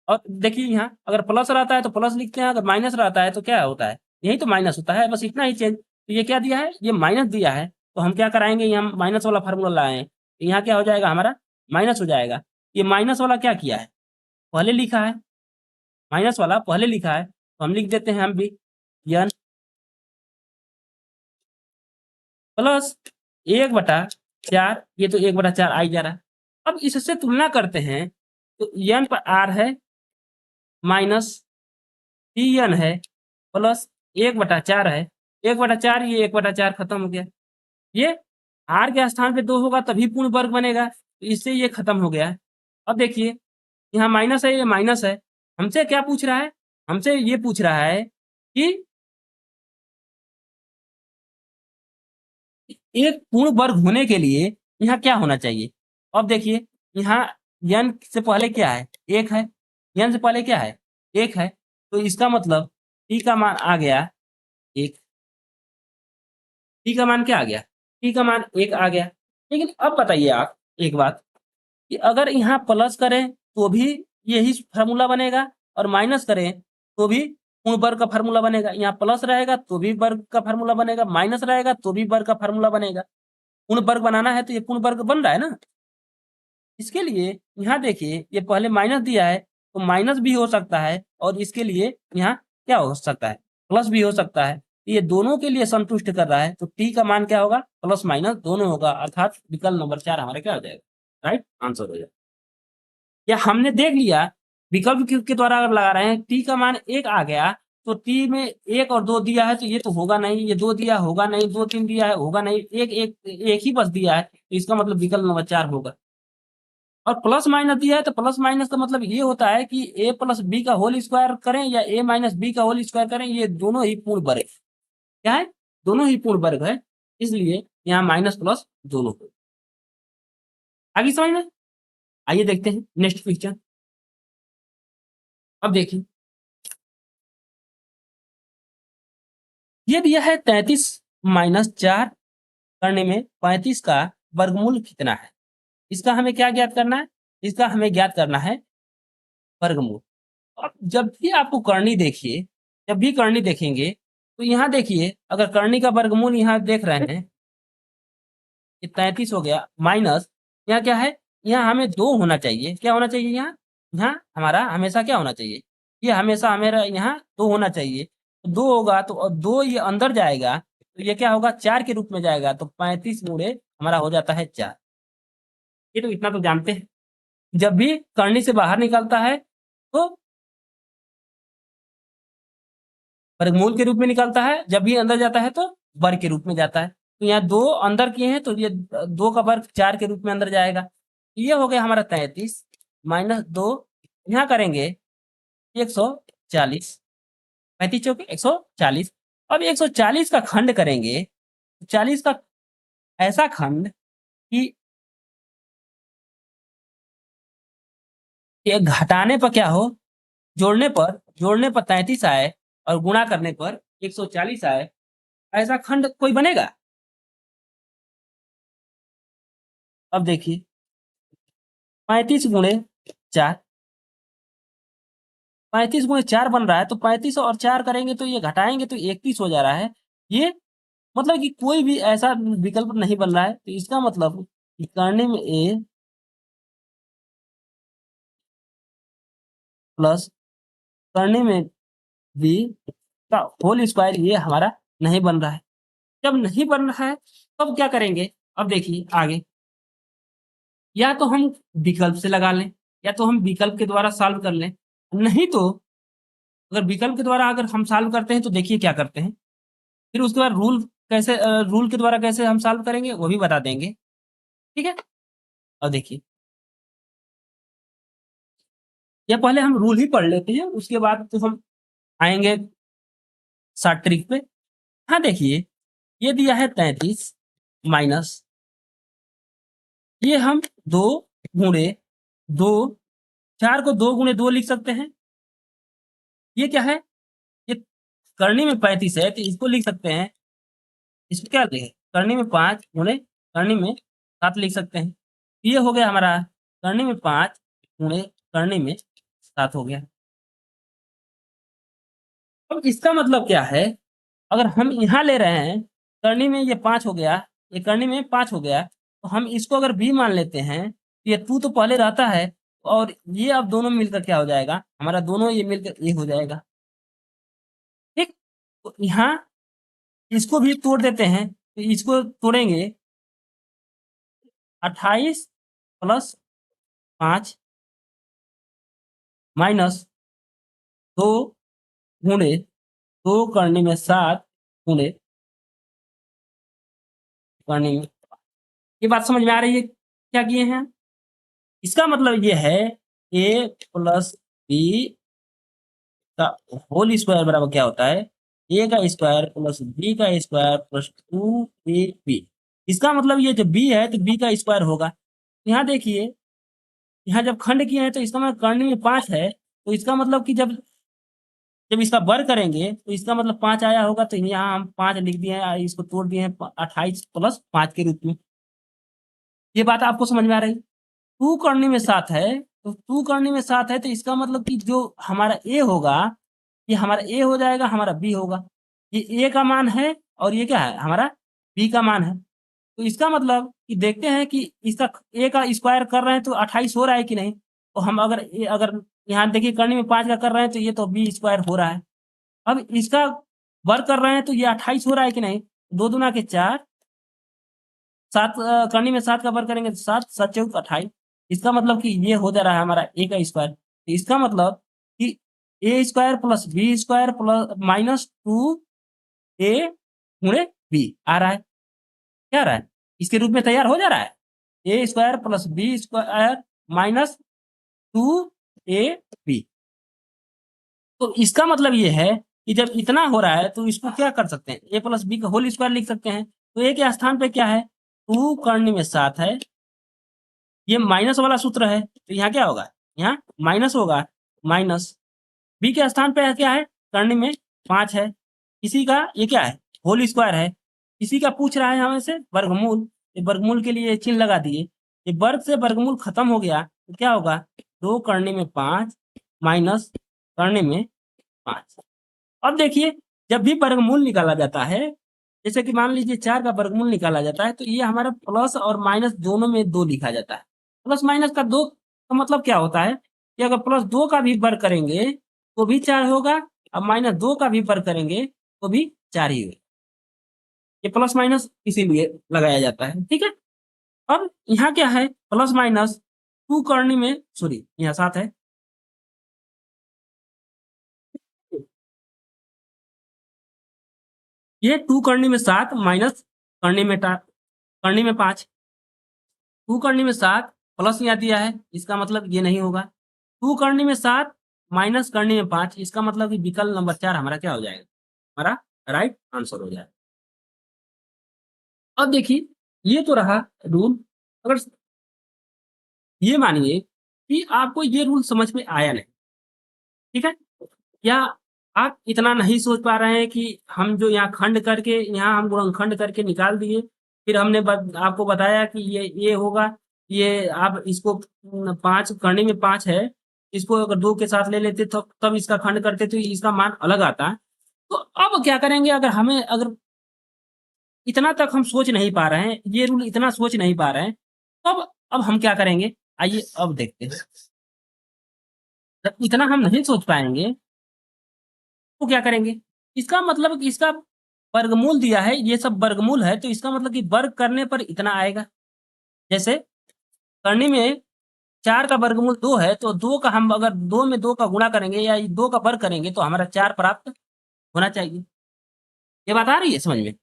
और देखिए यहाँ अगर प्लस रहता है तो प्लस लिखते हैं, अगर माइनस रहता है तो क्या होता है, यही तो माइनस होता है, बस इतना ही चेंज। तो ये क्या दिया है, ये माइनस दिया है, तो हम क्या कराएंगे, यहाँ माइनस वाला फार्मूला लाए, तो यहाँ क्या हो जाएगा हमारा माइनस हो जाएगा। ये माइनस वाला क्या किया है, पहले लिखा है, माइनस वाला पहले लिखा है, तो हम लिख देते हैं हम भी n प्लस 1/4, ये तो 1/4 आई जा रहा है। अब इससे तुलना करते हैं तो n पर r है माइनस n है प्लस 1/4 है, 1/4 ये 1/4 खत्म हो गया, ये r के स्थान पे 2 होगा तभी पूर्ण वर्ग बनेगा, तो इससे ये खत्म हो गया है। अब देखिए यहाँ माइनस है, ये माइनस है, हमसे क्या पूछ रहा है, हमसे ये पूछ रहा है कि एक पूर्ण वर्ग होने के लिए यहाँ क्या होना चाहिए। अब देखिए यहाँ n से पहले क्या है, 1 है, n से पहले क्या है 1 है, तो इसका मतलब t का मान आ गया 1, t का मान क्या आ गया, t का मान 1 आ गया। लेकिन अब बताइए आप एक बात कि अगर यहाँ प्लस करें तो भी यही फार्मूला बनेगा और माइनस करें तो भी पूर्ण वर्ग का फार्मूला बनेगा, यहाँ प्लस रहेगा तो भी वर्ग का फार्मूला बनेगा, माइनस रहेगा तो भी वर्ग का फार्मूला बनेगा। पूर्ण वर्ग बनाना है तो ये पूर्ण वर्ग बन रहा है ना। इसके लिए यहाँ देखिए ये पहले माइनस दिया है तो माइनस भी हो सकता है, और इसके लिए यहाँ क्या हो सकता है प्लस भी हो सकता है, ये दोनों के लिए संतुष्ट कर रहा है, तो टी का मान क्या होगा प्लस माइनस दोनों होगा, अर्थात विकल्प नंबर 4 हमारे क्या हो जाएगा, राइट आंसर हो जाएगा। या हमने देख लिया विकल्प के द्वारा अगर लगा रहे हैं टी का मान 1 आ गया, तो टी में 1 और 2 दिया है तो ये तो होगा नहीं, ये 2 दिया होगा नहीं, 2 3 दिया है होगा नहीं, एक एक एक ही बस दिया है, तो इसका मतलब विकल्प नंबर 4 होगा। और प्लस माइनस दिया है तो प्लस माइनस का मतलब ये होता है कि ए प्लस बी का होल स्क्वायर करें या ए माइनस बी का होल स्क्वायर करें, ये दोनों ही पूर्ण वर्ग क्या है, दोनों ही पूर्ण वर्ग है, इसलिए यहाँ माइनस प्लस दोनों। आगे समझ में, आइए देखते हैं नेक्स्ट क्वेश्चन। अब देखिए ये दिया है 33 माइनस 4 करने में 35 का वर्गमूल कितना है। इसका हमें क्या ज्ञात करना है, इसका हमें ज्ञात करना है वर्गमूल। अब जब भी आपको करनी देखिए, जब भी करनी देखेंगे तो यहाँ देखिए अगर करनी का वर्गमूल यहाँ देख रहे हैं ये 33 हो गया माइनस यहाँ क्या है, यहाँ हमें 2 होना चाहिए, क्या होना चाहिए यहाँ, यहाँ हमारा हमेशा क्या होना चाहिए, ये हमेशा हमारा यहाँ 2 होना चाहिए। तो 2 होगा तो 2 ये अंदर जाएगा तो ये क्या होगा 4 के रूप में जाएगा, तो 35 गुणे हमारा हो जाता है 4। ये तो इतना तो जानते हैं, जब भी करनी से बाहर निकलता है तो वर्गमूल के रूप में निकलता है, जब भी अंदर जाता है तो वर्ग के रूप में जाता है। तो यहाँ 2 अंदर किए हैं तो ये 2 का वर्ग 4 के रूप में अंदर जाएगा। ये हो गया हमारा 33 माइनस 2, यहाँ करेंगे 140, 35 चौके 140। अब 140 का खंड करेंगे, 40 का ऐसा खंड कि ये घटाने पर क्या हो, जोड़ने पर 33 आए और गुणा करने पर 140 आए, ऐसा खंड कोई बनेगा। अब देखिए 35 गुणे 4, 35 गुणे 4 बन रहा है, तो 35 और 4 करेंगे तो ये घटाएंगे तो 31 हो जा रहा है। ये मतलब कि कोई भी ऐसा विकल्प नहीं बन रहा है, तो इसका मतलब कि करने में ए प्लस करने में बी का होल स्क्वायर ये हमारा नहीं बन रहा है। जब नहीं बन रहा है तब क्या करेंगे, अब देखिए आगे, या तो हम विकल्प से लगा लें या तो हम विकल्प के द्वारा सॉल्व कर लें, नहीं तो अगर विकल्प के द्वारा अगर हम सॉल्व करते हैं तो देखिए क्या करते हैं, फिर उसके बाद रूल के द्वारा कैसे हम सॉल्व करेंगे वो भी बता देंगे, ठीक है। और देखिए या पहले हम रूल ही पढ़ लेते हैं, उसके बाद तो हम आएंगे शॉर्ट ट्रिक पे। हाँ देखिए ये दिया है 33 माइनस, ये हम 2 गुणे 2, 4 को 2 गुणे 2 लिख सकते हैं। ये क्या है, ये करनी में 35 है तो इसको लिख सकते हैं, इसको क्या लिखें, करनी में 5 गुणे करनी में 7 लिख सकते हैं। ये हो गया हमारा करनी में 5 गुणे करनी में 7 हो गया। अब इसका मतलब क्या है, अगर हम यहाँ ले रहे हैं करनी में ये 5 हो गया, ये करनी में 5 हो गया, तो हम इसको अगर बी मान लेते हैं तो ये 2 तो पहले रहता है और ये अब दोनों मिलकर क्या हो जाएगा, हमारा दोनों ये मिलकर एक हो जाएगा, ठीक। तो यहाँ इसको भी तोड़ देते हैं, तो इसको तोड़ेंगे 28 प्लस 5 माइनस 2 गुणे 2 करने में 7 गुणे करने में, ये बात समझ में आ रही है क्या किए हैं। इसका मतलब ये है ए प्लस बी का होल स्क्वायर बराबर क्या होता है, ए का स्क्वायर प्लस बी का स्क्वायर प्लस 2ab। इसका मतलब ये जब बी है तो बी का स्क्वायर होगा। यहाँ देखिए यहाँ जब खंड किए हैं तो इसका मतलब करने में 5 है, तो इसका मतलब कि जब जब इसका वर्ग करेंगे तो इसका मतलब 5 आया होगा, तो यहाँ हम 5 लिख दिए हैं, इसको तोड़ दिए हैं 28 प्लस 5 के रूप में। ये बात आपको समझ में आ रही है। 2 करने में 7 है, तो 2 करने में 7 है तो इसका मतलब कि जो हमारा ए होगा ये हमारा ए हो जाएगा, हमारा बी होगा। ये ए का मान है और ये क्या है हमारा बी का मान है। तो इसका मतलब कि देखते हैं कि इसका ए का स्क्वायर कर रहे हैं तो 28 हो रहा है कि नहीं। तो हम अगर यहाँ देखिए करने में 5 का कर रहे हैं तो ये तो बी स्क्वायर हो रहा है। अब इसका वर्ग कर रहे हैं तो ये 28 हो रहा है कि नहीं, 2 दूना के 4, 7 करने में 7 का वर्ग करेंगे तो 7, 7 चौक 28। इसका मतलब कि ये हो जा रहा है हमारा ए का स्क्वायर। तो इसका मतलब कि a square plus b square plus minus 2 a गुणे बी आ रहा है, क्या आ रहा है, इसके रूप में तैयार हो जा रहा है। A square plus b square minus 2ab। तो इसका मतलब ये है कि जब इतना हो रहा है तो इसको क्या कर सकते हैं, a प्लस बी का होल स्क्वायर लिख सकते हैं। तो a के स्थान पे क्या है, 2 करने में 7 है, ये माइनस वाला सूत्र है तो यहाँ क्या होगा, यहाँ माइनस होगा, माइनस बी के स्थान पे क्या है, करने में 5 है, इसी का ये क्या है, होल स्क्वायर है, इसी का पूछ रहा है हमें से वर्गमूल। ये वर्गमूल के लिए चिन्ह लगा दिए, ये वर्ग से वर्गमूल खत्म हो गया तो क्या होगा, 2 करने में 5 माइनस करने में 5। अब देखिए जब भी वर्गमूल निकाला जाता है, जैसे कि मान लीजिए 4 का वर्गमूल निकाला जाता है तो ये हमारा प्लस और माइनस दोनों में 2 लिखा जाता है। प्लस माइनस का 2 का मतलब क्या होता है कि अगर प्लस 2 का भी वर्ग करेंगे तो भी 4 होगा, और माइनस 2 का भी वर्ग करेंगे तो भी 4 ही होगा। ये प्लस माइनस इसीलिए लगाया जाता है, ठीक है। अब यहाँ क्या है, प्लस माइनस 2 करने में, सॉरी यहाँ 7 है, ये 2 करने में 7 माइनस करने में 5, 2 करने में 7 प्लस यहाँ दिया है, इसका मतलब ये नहीं होगा, 2 करने में 7 माइनस करने में 5, इसका मतलब कि विकल्प नंबर 4 हमारा क्या हो जाएगा, हमारा राइट आंसर हो जाएगा। अब देखिए ये तो रहा रूल। अगर ये मानिए कि आपको ये रूल समझ में आया नहीं, ठीक है, या आप इतना नहीं सोच पा रहे हैं कि हम जो यहाँ खंड करके, यहाँ हम गुणनखंड करके निकाल दिए, फिर हमने आपको बताया कि ये होगा, ये आप इसको 5 करने में 5 है, इसको अगर 2 के साथ ले लेते तो तब इसका खंड करते तो इसका मान अलग आता। तो अब क्या करेंगे, अगर इतना तक हम सोच नहीं पा रहे हैं, ये रूल इतना सोच नहीं पा रहे हैं, तब अब हम क्या करेंगे, आइए अब देखते हैं। जब इतना हम नहीं सोच पाएंगे तो क्या करेंगे, इसका मतलब कि इसका वर्गमूल दिया है, ये सब वर्गमूल है तो इसका मतलब कि वर्ग करने पर इतना आएगा। जैसे करने में 4 का वर्गमूल 2 है तो 2 का हम अगर 2 में 2 का गुणा करेंगे या 2 का वर्ग करेंगे तो हमारा 4 प्राप्त होना चाहिए। ये बात आ रही है समझ में,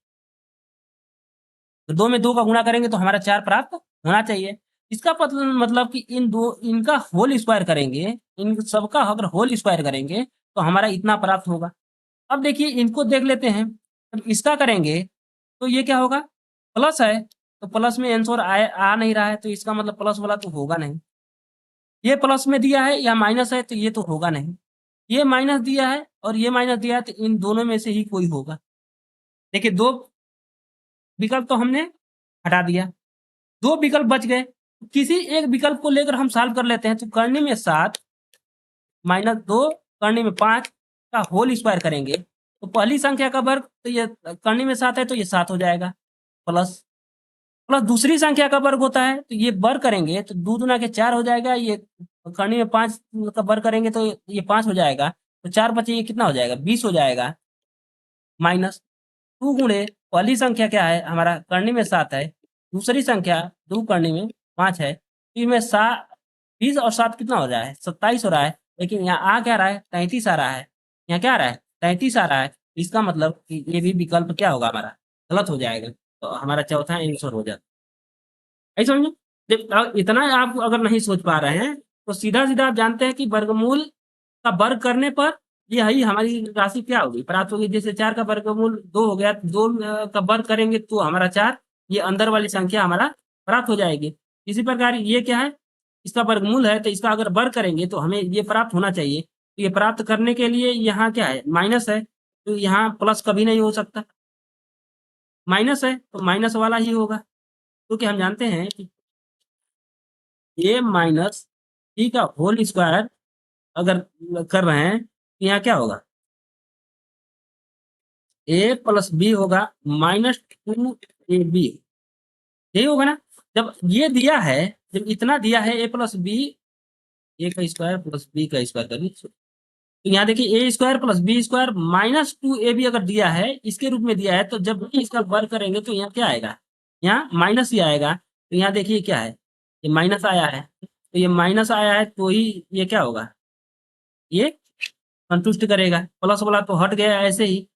तो 2 में 2 का गुणा करेंगे तो हमारा 4 प्राप्त होना चाहिए। इसका मतलब कि इनका होल स्क्वायर करेंगे, इन सबका अगर होल स्क्वायर करेंगे तो हमारा इतना प्राप्त होगा। अब देखिए इनको देख लेते हैं, जब इसका करेंगे तो ये क्या होगा, प्लस है तो प्लस में आंसर आ नहीं रहा है तो इसका मतलब प्लस वाला तो होगा नहीं। ये प्लस में दिया है या माइनस है तो ये तो होगा नहीं। ये माइनस दिया है और ये माइनस दिया है तो इन दोनों में से ही कोई होगा। देखिए 2 विकल्प तो हमने हटा दिया, 2 विकल्प बच गए, किसी एक विकल्प को लेकर हम सॉल्व कर लेते हैं। तो करने में 7 माइनस 2 करने में 5 का होल स्क्वायर करेंगे तो पहली संख्या का वर्ग, तो ये करने में 7 है तो ये 7 हो जाएगा, प्लस प्लस दूसरी संख्या का वर्ग होता है तो ये वर्ग करेंगे तो 2 दूना के 4 हो जाएगा, ये करने में 5 का वर्ग करेंगे तो ये 5 हो जाएगा, तो 4 बचे ये कितना हो जाएगा, 20 हो जाएगा, माइनस 2 गुणे पहली संख्या क्या है हमारा, करने में 7 है, दूसरी संख्या 2 करने में 5 है, तो इसमें 20 और 7 कितना हो रहा है, 27 हो रहा है, लेकिन यहाँ आ क्या रहा है, 33 आ रहा है, यहाँ क्या आ रहा है, 33 आ रहा है, इसका मतलब कि ये भी विकल्प क्या होगा हमारा, गलत हो जाएगा, तो हमारा चौथा आंसर हो जाता है। ऐसा समझो, जब इतना आप अगर नहीं सोच पा रहे हैं तो सीधा सीधा आप जानते हैं कि वर्गमूल का वर्ग करने पर यही हमारी राशि क्या होगी, प्राप्त होगी। जैसे 4 का वर्गमूल 2 हो गया, 2 का वर्ग करेंगे तो हमारा 4, ये अंदर वाली संख्या हमारा प्राप्त हो जाएगी। इसी प्रकार ये क्या है, इसका वर्गमूल है तो इसका अगर वर्ग करेंगे तो हमें ये प्राप्त होना चाहिए। तो ये प्राप्त करने के लिए यहाँ क्या है, माइनस है, तो यहाँ प्लस कभी नहीं हो सकता, माइनस है तो माइनस वाला ही होगा, क्योंकि हम जानते हैं कि ए माइनस बी का होल स्क्वायर अगर कर रहे हैं तो यहाँ क्या होगा, ए प्लस बी होगा -2ab, यही होगा ना। जब ये दिया है, जब इतना दिया है ए प्लस बी, ए का स्क्वायर प्लस बी का स्क्वायर करिए, तो यहाँ देखिए a square plus b square -2ab अगर दिया है, इसके रूप में दिया है, तो जब भी इसका वर्ग करेंगे तो यहाँ क्या आएगा, यहाँ माइनस ही आएगा। तो यहाँ देखिए क्या है, ये माइनस आया है, तो ये माइनस आया है तो ही ये क्या होगा, ये संतुष्ट करेगा, प्लस वाला तो हट गया ऐसे ही।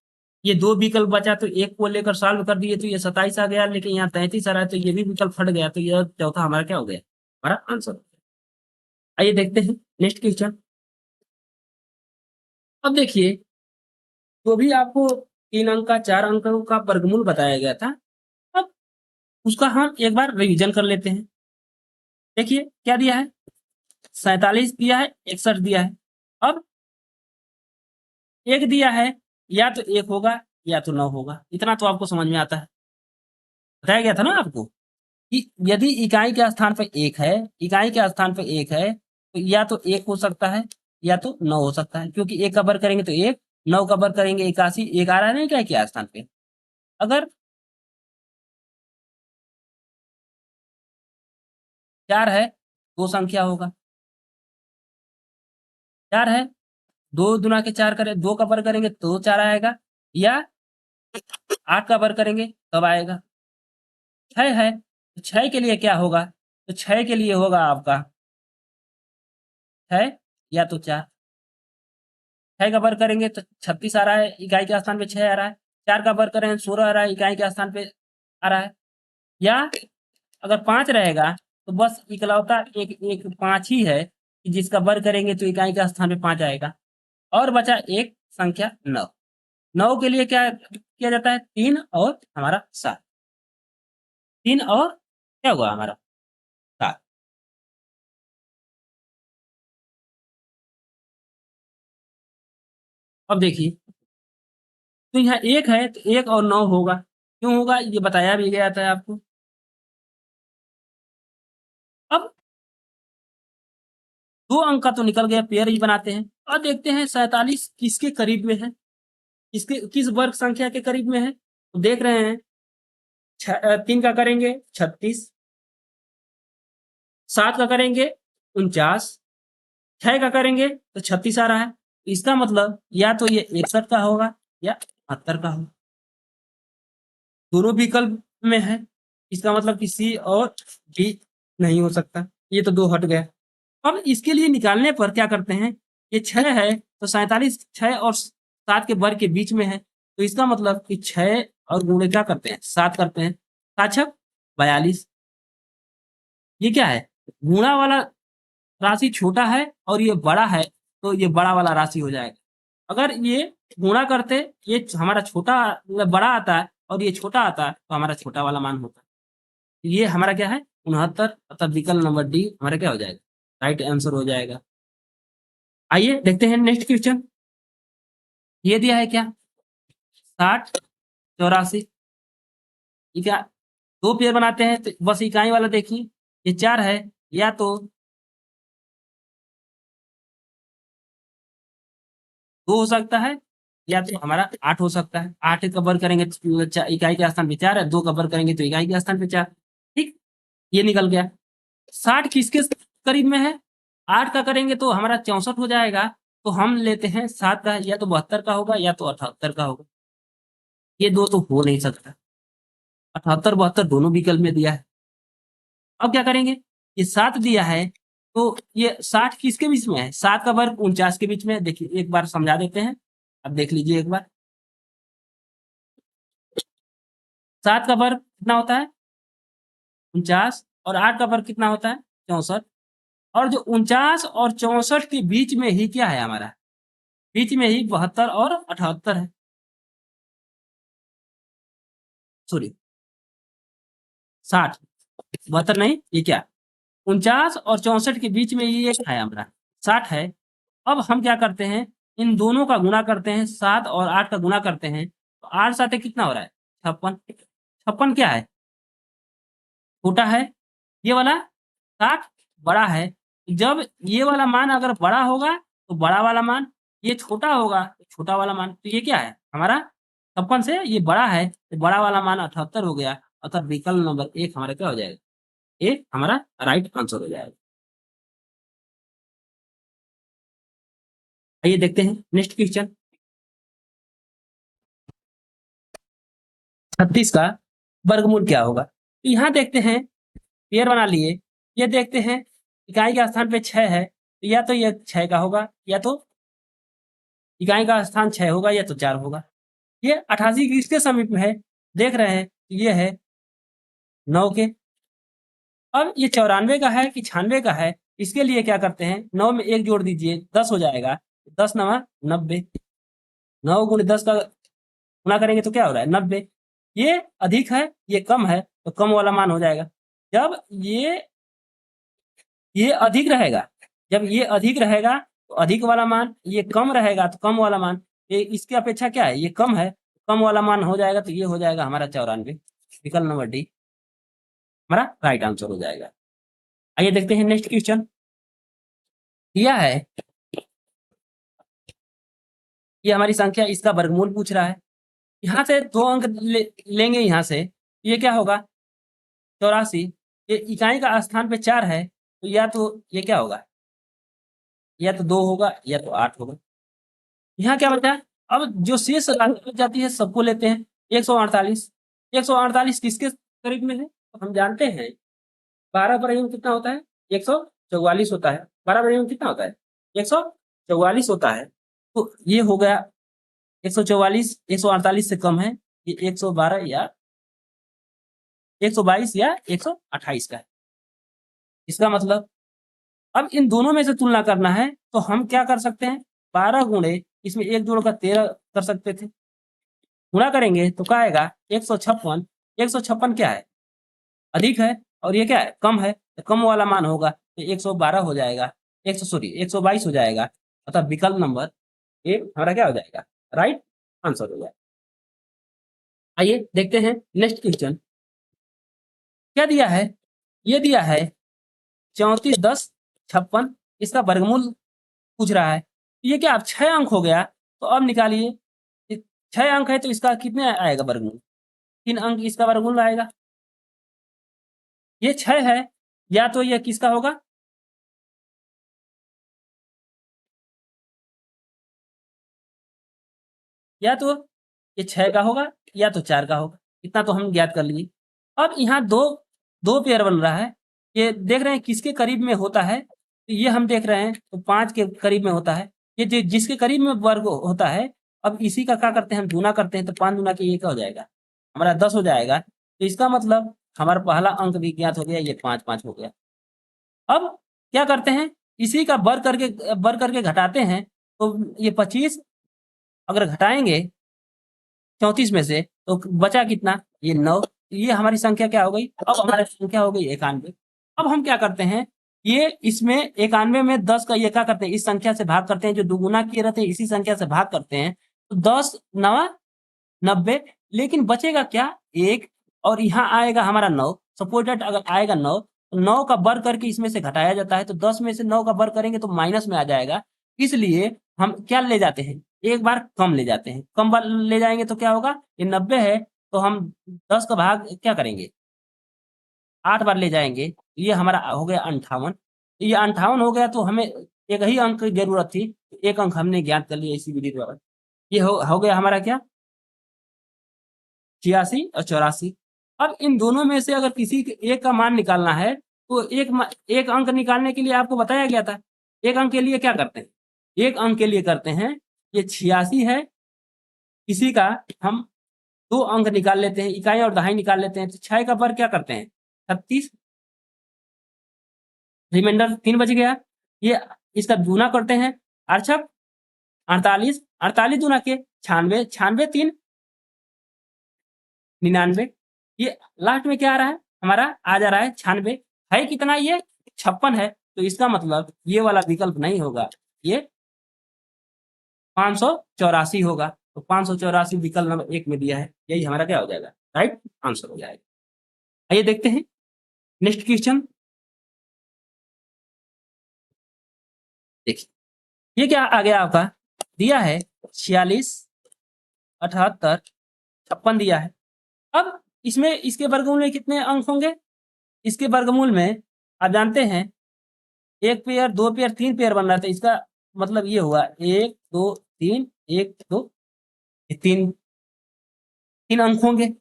ये 2 विकल्प बचा तो एक को लेकर सॉल्व कर दिए तो ये 27 आ गया, लेकिन यहाँ 33 आ रहा है तो ये भी विकल्प हट गया, तो ये चौथा हमारा क्या हो गया, हमारा आंसर। आइए देखते हैं नेक्स्ट क्वेश्चन। अब देखिए, जो भी आपको 3 अंक का 4 अंकों का वर्गमूल बताया गया था, अब उसका हम एक बार रिवीजन कर लेते हैं। देखिए क्या दिया है, 47 दिया है, 61 दिया है। अब 1 दिया है, या तो 1 होगा या तो 9 होगा, इतना तो आपको समझ में आता है। बताया गया था ना आपको कि यदि इकाई के स्थान पे 1 है, इकाई के स्थान पे 1 है, तो या तो 1 हो सकता है या तो 9 हो सकता है, क्योंकि 1 का वर्ग करेंगे तो 1, 9 का वर्ग करेंगे 81, 1 आ रहा है ना इकाई के स्थान पे। अगर 4 है, 2 संख्या होगा। 4 है, 2 दुना के 4 करें, 2 का वर्ग करेंगे तो 4 आएगा, या 8 का वर्ग करेंगे तब आएगा। 6 है, तो 6 के लिए क्या होगा, तो 6 के लिए होगा आपका 6 या तो 4। 6 का वर्ग करेंगे तो 36 आ रहा है, इकाई के स्थान पे 6 आ रहा है। 4 का वर्ग करें 16 आ रहा है, इकाई के स्थान पे आ रहा है। या अगर 5 रहेगा तो बस इकलौता एक एक 5 ही है कि जिसका वर्ग करेंगे तो इकाई के स्थान पे 5 आएगा। और बचा एक संख्या 9। 9 के लिए क्या किया जाता है, 3 और हमारा 7। 3 और क्या हुआ हमारा 7। अब देखिए, तो यहाँ 1 है तो 1 और 9 होगा। क्यों होगा ये बताया भी गया था आपको। अब 2 अंक का तो निकल गया, पेयर ही बनाते हैं। और देखते हैं 47 किसके करीब में है, किसके किस वर्ग संख्या के करीब में है। तो देख रहे हैं 3 का करेंगे 36, 7 का करेंगे 49, 6 का करेंगे तो 36 आ रहा है। इसका मतलब या तो ये 61 का होगा या 72 का होगा, दोनों विकल्प में है। इसका मतलब कि सी और डी नहीं हो सकता, ये तो 2 हट गया। अब इसके लिए निकालने पर क्या करते हैं, ये 6 है तो 47 6 और 7 के वर्ग के बीच में है, तो इसका मतलब कि 6 और गुणे क्या करते हैं 7 करते हैं, 7 छक 42। ये क्या है, गुणा वाला राशि छोटा है और ये बड़ा है, तो ये बड़ा वाला राशि हो जाएगा। अगर ये गुणा करते, ये हमारा छोटा मतलब बड़ा आता है और ये छोटा आता है, तो हमारा छोटा वाला मान होता है। ये हमारा क्या है 69, अर्थात विकल्प नंबर डी हमारा क्या हो जाएगा, राइट आंसर हो जाएगा। आइए देखते हैं नेक्स्ट क्वेश्चन। ये दिया है क्या, 60 84। ठीक है, 2 पेयर बनाते हैं तो बस इकाई वाला देखिए, ये 4 है, या तो 2 हो सकता है या तो हमारा 8 हो सकता है। 8 का वर्ग करेंगे तो इकाई के स्थान पे 4 है, 2 का वर्ग करेंगे तो इकाई के स्थान पे 4। ठीक, ये निकल गया। 60 किसके करीब में है, 8 का करेंगे तो हमारा 64 हो जाएगा। तो हम लेते हैं 7 का, या तो 72 का होगा या तो 78 का होगा। ये दो तो हो नहीं सकता, 78 72 दोनों विकल्प में दिया है। अब क्या करेंगे, ये 7 दिया है तो ये 60 किसके बीच में है, 7 का वर्ग 49 के बीच में है। देखिए एक बार समझा देते हैं, अब देख लीजिए एक बार। 7 का वर्ग कितना होता है 49, और 8 का वर्ग कितना होता है 64। और जो 49 और 64 के बीच में ही क्या है हमारा, बीच में ही 72 और 78 है। सॉरी 60, 72 नहीं, ये क्या 49 और 64 के बीच में ये एक है हमारा 60 है। अब हम क्या करते हैं, इन दोनों का गुणा करते हैं, 7 और 8 का गुणा करते हैं, तो 8 साथे कितना हो रहा है 56। 56 क्या है, छोटा है, ये वाला 60 बड़ा है। जब ये वाला मान अगर बड़ा होगा तो बड़ा वाला मान, ये छोटा होगा तो छोटा वाला मान, तो ये क्या है हमारा 56 से ये बड़ा है, तो बड़ा वाला मान 78 हो गया। अर्थात विकल्प नंबर 1 हमारा क्या हो जाएगा, ए हमारा राइट आंसर हो जाएगा। आइए देखते हैं नेक्स्ट क्वेश्चन। 36 का वर्गमूल क्या होगा, तो यहाँ देखते हैं, पेयर बना लिए। ये देखते हैं इकाई के स्थान पे 6 है, तो या तो ये 6 का होगा या तो इकाई का स्थान 6 होगा या तो 4 होगा। ये 88 किसके समीप में है, देख रहे हैं ये है 9 के। अब ये 94 का है कि 96 का है, इसके लिए क्या करते हैं, 9 में 1 जोड़ दीजिए, 10 हो जाएगा, 10 9 90, 9 गुणे 10 का गुणा करेंगे तो क्या हो रहा है 90। ये अधिक है, ये कम है, तो कम वाला मान हो जाएगा। जब ये अधिक रहेगा, जब ये अधिक रहेगा तो अधिक वाला मान, ये कम रहेगा तो कम वाला मान, ये इसकी अपेक्षा क्या है, ये कम है, कम वाला मान हो जाएगा, तो ये हो जाएगा हमारा 94। विकल्प नंबर डी हमारा राइट आंसर हो जाएगा। आइए देखते हैं नेक्स्ट क्वेश्चन। दिया है, ये हमारी संख्या, इसका वर्गमूल पूछ रहा है। यहाँ से 2 अंक लेंगे, यहाँ से ये क्या होगा 84। ये इकाई का स्थान पे 4 है, तो या तो ये क्या होगा, या तो 2 होगा या तो 8 होगा। यहाँ क्या बचा, अब जो शेष राशि बच जाती है सबको लेते हैं। 148, 148 किसके करीब में है, तो हम जानते हैं 12 पर यूं कितना होता है, 144 होता है। 12 पर यूं कितना होता है, 144 होता है। तो ये हो गया 144, 148 से कम है, ये 112 या 122 या 128 का है। इसका मतलब अब इन दोनों में से तुलना करना है, तो हम क्या कर सकते हैं, 12 गुणे इसमें 1 जोड़कर 13 कर सकते थे। गुणा करेंगे तो क्या आएगा 156। 156 क्या है, अधिक है, और ये क्या है, कम है, तो कम वाला मान होगा, तो 112 हो जाएगा, 122 हो जाएगा। अतः विकल्प नंबर ए हमारा क्या हो जाएगा, राइट आंसर हो जाएगा। आइए देखते हैं नेक्स्ट क्वेश्चन। क्या दिया है, ये दिया है 34 10 56, इसका वर्गमूल पूछ रहा है। ये क्या, अब 6 अंक हो गया, तो अब निकालिए। 6 अंक है तो इसका कितने आएगा वर्गमूल, 3 अंक इसका वर्गमूल आएगा। ये 6 है, या तो ये किसका होगा, या तो ये 6 का होगा या तो 4 का होगा। इतना तो हम ज्ञात कर लिए। अब यहाँ दो दो पेयर बन रहा है, ये देख रहे हैं किसके करीब में होता है, तो ये हम देख रहे हैं तो 5 के करीब में होता है। ये जिसके करीब में वर्ग होता है, अब इसी का क्या करते हैं, हम गुना करते हैं, तो 5 गुना के ये क्या हो जाएगा, हमारा 10 हो जाएगा। तो इसका मतलब हमारा पहला अंक भी ज्ञात हो गया, ये 5 5 हो गया। अब क्या करते हैं, इसी का बर करके घटाते हैं, तो ये 25 अगर घटाएंगे 34 में से, तो बचा कितना, ये 9। ये हमारी संख्या क्या हो गई, अब हमारी संख्या हो गई 91। अब हम क्या करते हैं, ये इसमें 91 में 10 का ये क्या करते हैं, इस संख्या से भाग करते हैं, जो दुगुना किए रहते हैं इसी संख्या से भाग करते हैं, तो 10 9 90। लेकिन बचेगा क्या, 1, और यहाँ आएगा हमारा 9। सपोर्टेड अगर आएगा 9, तो 9 का बर करके इसमें से घटाया जाता है, तो 10 में से 9 का बर करेंगे तो माइनस में आ जाएगा। इसलिए हम क्या ले जाते हैं, एक बार कम ले जाते हैं। कम बार ले जाएंगे तो क्या होगा, ये 90 है, तो हम 10 का भाग क्या करेंगे, 8 बार ले जाएंगे, ये हमारा हो गया 58। ये 58 हो गया, तो हमें एक ही अंक की जरूरत थी, एक अंक हमने ज्ञात कर लिया इसी विधि द्वारा। ये हो गया हमारा क्या, 86 और 84। अब इन दोनों में से अगर किसी एक का मान निकालना है, तो एक अंक निकालने के लिए आपको बताया गया था। एक अंक के लिए क्या करते हैं, एक अंक के लिए करते हैं, ये 86 है, इसी का हम 2 अंक निकाल लेते हैं, इकाई और दहाई निकाल लेते हैं, तो 6 का वर्ग क्या करते हैं 36, रिमाइंडर 3 बच गया। ये इसका गुना करते हैं, 8 48, 48 गुना के 96, 96 3 99। ये लास्ट में क्या आ रहा है, हमारा आ जा रहा है 96। है कितना, ये 56 है, तो इसका मतलब ये वाला विकल्प नहीं होगा, ये 584 होगा। तो 584 विकल्प नंबर 1 में दिया है, यही हमारा क्या हो जाएगा, राइट आंसर हो जाएगा। आइए देखते हैं नेक्स्ट क्वेश्चन। देखिए ये क्या आ गया आपका, दिया है 46 78 56 दिया है। अब इसमें इसके वर्गमूल में कितने अंक होंगे, इसके वर्गमूल में आप जानते हैं 1 पेयर 2 पेयर 3 पेयर बन रहा था, इसका मतलब ये हुआ 1 2 3 1 2 3 3 अंक होंगे।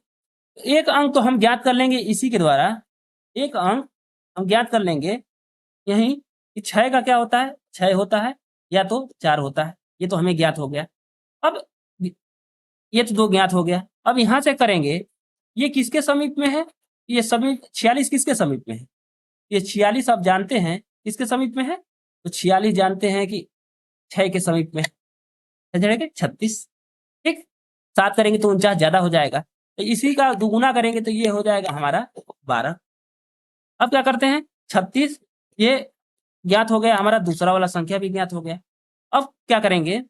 एक अंक तो हम ज्ञात कर लेंगे इसी के द्वारा, एक अंक हम ज्ञात कर लेंगे यही कि 6 का क्या होता है, 6 होता है या तो 4 होता है, ये तो हमें ज्ञात हो गया। अब ये तो 2 ज्ञात हो गया। अब यहाँ से करेंगे, ये किसके समीप में है, ये समीप 46 किसके समीप में है, ये 46 आप जानते हैं किसके समीप में है? तो 46 जानते हैं कि 6 के समीप में है, 36। ठीक, 7 करेंगे तो 49 ज्यादा हो जाएगा, तो इसी का दुगुना करेंगे तो ये हो जाएगा हमारा 12। अब क्या करते हैं, 36 ये ज्ञात हो गया, हमारा दूसरा वाला संख्या भी ज्ञात हो गया। अब क्या करेंगे,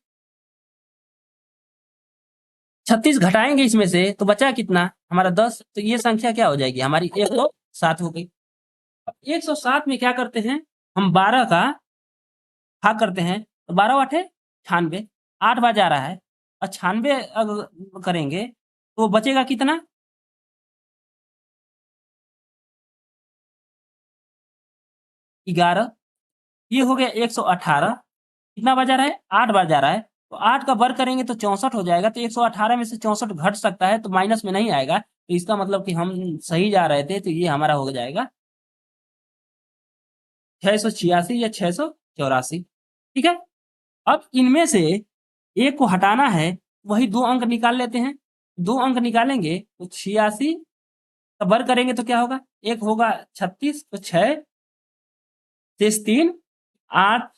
36 घटाएंगे इसमें से तो बचा कितना हमारा 10, तो ये संख्या क्या हो जाएगी हमारी 107 हो गई। 107 में क्या करते हैं, हम 12 का भाग करते हैं, तो 12 आठे 96, 8 बार जा रहा है, और 96 अगर करेंगे तो बचेगा कितना, 11। ये हो गया 118। कितना बार जा रहा है, 8 बार जा रहा है, तो 8 का वर्ग करेंगे तो 64 हो जाएगा, तो 118 में से 64 घट सकता है तो माइनस में नहीं आएगा, तो इसका मतलब कि हम सही जा रहे थे, तो ये हमारा हो जाएगा 686 या 684। ठीक है, अब इनमें से एक को हटाना है, वही 2 अंक निकाल लेते हैं। 2 अंक निकालेंगे तो 86 का वर्ग करेंगे तो क्या होगा, एक होगा 36, तो 6 शेष 3, 8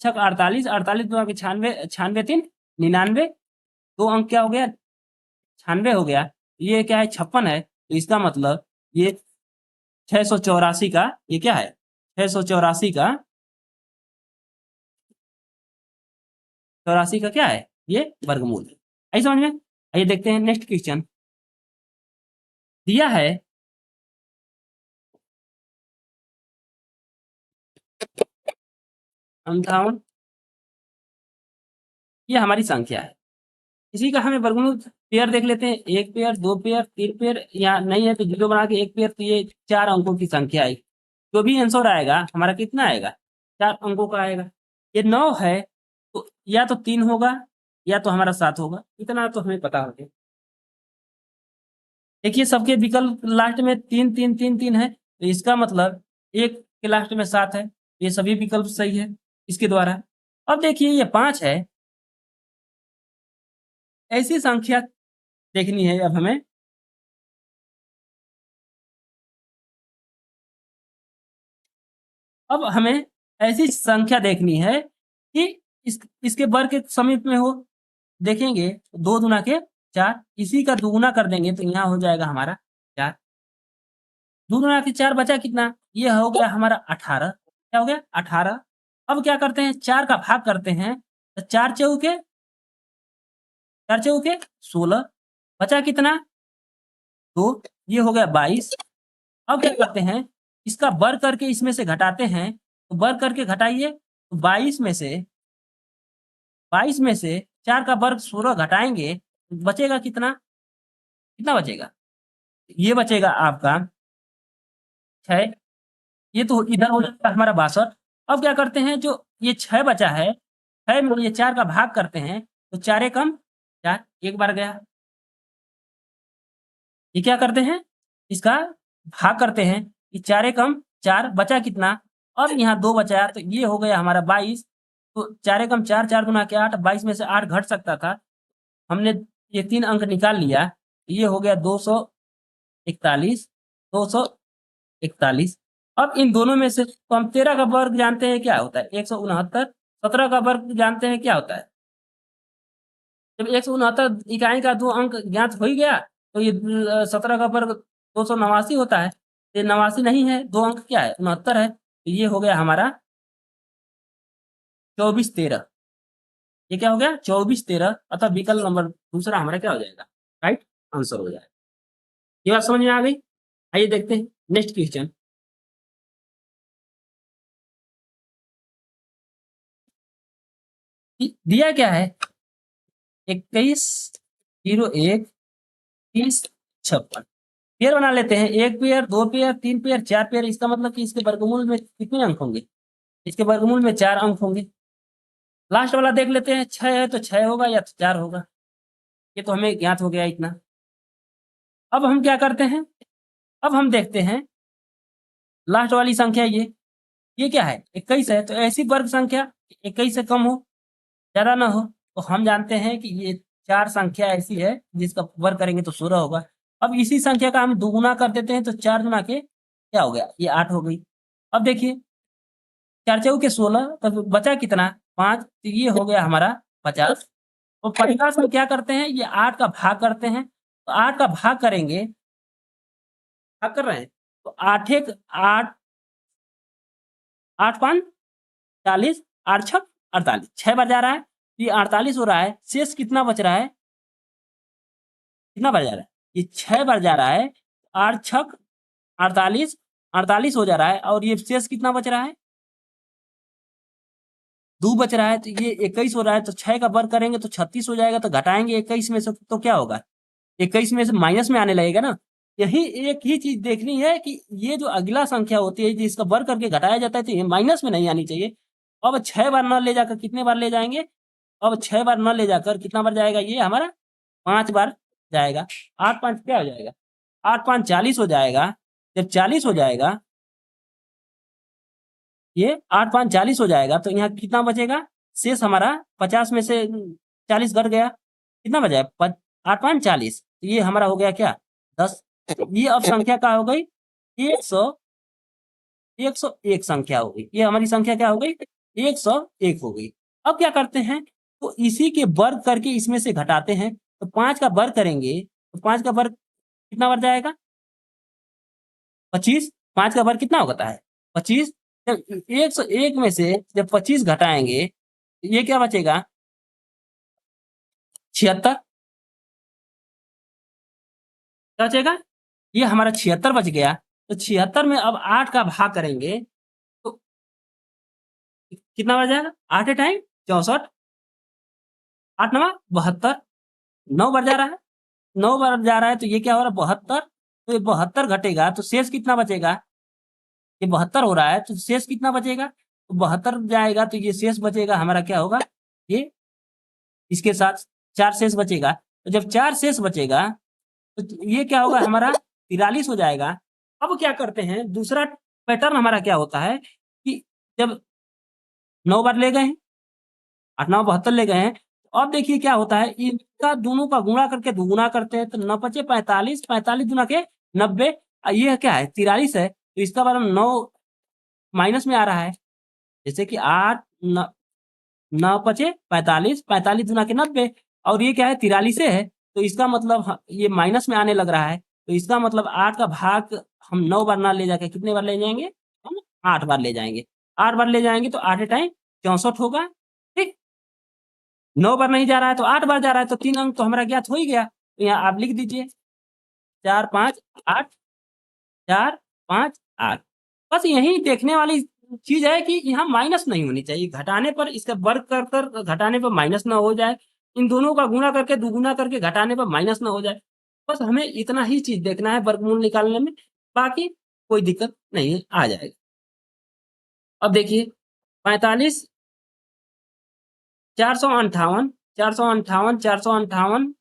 छक 48, 48 दो 96, 96 3 99, 2 अंक क्या हो गया, 96 हो गया। ये क्या है, 56 है, तो इसका मतलब ये 684 का ये क्या है, 684 का 84 का क्या है, ये वर्गमूल है। आई समझ में? आइए देखते हैं नेक्स्ट क्वेश्चन। दिया है 58, ये हमारी संख्या है, इसी का हमें वर्गमूल पेयर देख लेते हैं, 1 पेयर, 2 पेयर, 3 पेयर, या नहीं है तो 0 बना के 1 पेयर, तो ये 4 अंकों की संख्या है। जो भी आंसर आएगा हमारा कितना आएगा, 4 अंकों का आएगा। ये 9 है, तो या तो 3 होगा या तो हमारा 7 होगा, इतना तो हमें पता होगा। देखिए सबके विकल्प लास्ट में 3 3 3 3 है, तो इसका मतलब एक के लास्ट में 7 है, ये सभी विकल्प सही है इसके द्वारा। अब देखिए ये 5 है, ऐसी संख्या देखनी है अब हमें। अब हमें ऐसी संख्या देखनी है कि इसके वर्ग के समीप में हो। देखेंगे 2 दूना के 4, इसी का दुगुना कर देंगे तो यहाँ हो जाएगा हमारा 4। 2 दूना के 4 बचा कितना, ये हो गया हमारा 18। क्या हो गया, 18। अब क्या करते हैं, 4 का भाग करते हैं, तो 4 चौके 16, बचा कितना 2, ये हो गया 22। अब क्या करते हैं, इसका वर्ग करके इसमें से घटाते हैं, तो वर्ग करके घटाइए, तो 22 में से 4 का वर्ग 16 घटाएंगे, तो बचेगा कितना, कितना बचेगा, ये बचेगा आपका 6। ये तो इधर हो जाएगा हमारा 62। अब क्या करते हैं, जो ये 6 बचा है, 6 में ये 4 का भाग करते हैं, तो 4 एकम 4, एक बार गया। ये क्या करते हैं, इसका भाग करते हैं, ये 4 एकम 4, बचा कितना, अब यहाँ 2 बचा, तो ये हो गया हमारा 22। तो 4 एकम 4, 4 दूना के 8, 22 में से 8 घट सकता था, हमने ये 3 अंक निकाल लिया, ये हो गया 241, 241। अब इन दोनों में से तो हम 13 का वर्ग जानते हैं क्या होता है, 169। 17 का वर्ग जानते हैं क्या होता है, जब 169 इकाई का 2 अंक ज्ञात हो ही गया, तो ये 17 का वर्ग 289 होता है। ये 89 नहीं है, 2 अंक क्या है, 69 है, तो ये हो गया हमारा 24 13। ये क्या हो गया, 24 13, अतः विकल्प नंबर दूसरा हमारा क्या हो जाएगा, राइट आंसर हो जाएगा। ये बात समझ में आ गई? आइए देखते हैं नेक्स्ट क्वेश्चन। दिया क्या है, 21 01 30 56। पेयर बना लेते हैं, 1 पेयर, 2 पेयर, 3 पेयर, 4 पेयर। इसका मतलब कि इसके वर्गमूल में कितने अंक होंगे, इसके वर्गमूल में 4 अंक होंगे। लास्ट वाला देख लेते हैं, 6 है तो 6 होगा या तो 4 होगा, ये तो हमें ज्ञात हो गया इतना। अब हम क्या करते हैं, अब हम देखते हैं लास्ट वाली संख्या, ये क्या है, 21 है, तो ऐसी वर्ग संख्या 21 से कम हो, ज्यादा ना हो, तो हम जानते हैं कि ये 4 संख्या ऐसी है जिसका वर्ग करेंगे तो 16 होगा। अब इसी संख्या का हम दुगुना कर देते हैं, तो 4 गुना के क्या हो गया, ये 8 हो गई। अब देखिए 4 चौके के 16, तब बचा कितना 5, तो ये हो गया हमारा 50। और 50 में क्या करते हैं, ये 8 का भाग करते हैं, तो 8 का भाग करेंगे, भाग कर रहे हैं, तो 8 एक 8, 8 5 40, 8 6 48, 6 बार जा रहा है, ये 48 हो रहा है, शेष कितना बच रहा है, कितना बार जा रहा है, ये 6 बार जा रहा है, 8 6 48, 48 हो जा रहा है, और ये शेष कितना बच रहा है, 2 बच रहा है, तो ये 21 हो रहा है, तो 6 का वर्ग करेंगे तो 36 हो जाएगा, तो घटाएंगे 21 में से तो क्या होगा, 21 में से माइनस में आने लगेगा ना। यही एक ही चीज देखनी है कि ये जो अगला संख्या होती है जिसका वर्ग करके घटाया जाता है, तो ये माइनस में नहीं आनी चाहिए। अब 6 बार न ले जाकर कितने बार ले जाएंगे, अब 6 बार न ले जाकर कितना बार जाएगा, ये हमारा 5 बार जाएगा। 8 5 क्या हो जाएगा, 8 5 40 हो जाएगा। जब 40 हो जाएगा, ये 8 5 40 हो जाएगा, तो यहाँ कितना बचेगा, शेष हमारा 50 में से 40 घट गया, कितना बचा है 8 5 40, तो ये हमारा हो गया क्या 10। ये अब संख्या क्या हो गई, 101 संख्या हो गई, ये हमारी संख्या क्या हो गई 101 हो गई। अब क्या करते हैं, तो इसी के वर्ग करके इसमें से घटाते हैं, तो 5 का वर्ग करेंगे, तो 5 का वर्ग कितना बढ़ जाएगा 25, 5 का वर्ग कितना होता है 25। जब 101 में से जब 25 घटाएंगे, ये क्या बचेगा 76, क्या बचेगा, ये हमारा 76 बच गया। तो 76 में अब 8 का भाग करेंगे, तो कितना बच जाएगा, 8 टाइम 64, 8 नवा 72, 9 बार जा रहा है, 9 बार जा रहा है, तो ये क्या हो रहा है 72, तो ये 72 घटेगा तो शेष कितना बचेगा, ये 72 हो रहा है, तो शेष कितना बचेगा, तो 72 जाएगा, तो ये शेष बचेगा हमारा क्या होगा, ये इसके साथ 4 शेष बचेगा। तो जब 4 शेष बचेगा, तो ये क्या होगा हमारा 43 हो जाएगा। अब क्या करते हैं, दूसरा पैटर्न हमारा क्या होता है कि जब 9 बार ले गए हैं, 8 9 72 ले गए हैं, तो अब देखिए क्या होता है, इनका दोनों का गुणा करके दुगुना करते हैं, तो 9 पचे 45, 45 गुना के 90, ये क्या है 43 है, तो इसका बार 9 माइनस में आ रहा है, जैसे कि 8 9 पचे 45, 45 गुना के 90, और ये क्या है 43 है, तो इसका मतलब ये माइनस में आने लग रहा है, तो इसका मतलब 8 का भाग हम 9 बार ना ले जाके कितने बार ले जाएंगे, हम 8 बार ले जाएंगे। 8 बार ले जाएंगे तो 8 टाइम 64 होगा, ठीक। 9 बार नहीं जा रहा है तो 8 बार जा रहा है, तो 3 अंक तो हमारा ज्ञात हो ही गया, तो यहाँ आप लिख दीजिए 4 5 8, 4 5 8। बस यही देखने वाली चीज है कि यहाँ माइनस नहीं होनी चाहिए, घटाने पर इसका वर्ग कर कर घटाने पर माइनस ना हो जाए, इन दोनों का गुणा करके दुगुना करके घटाने पर माइनस ना हो जाए। बस हमें इतना ही चीज देखना है वर्गमूल निकालने में, बाकी कोई दिक्कत नहीं आ जाएगा। अब देखिए 45 458, 458, 458,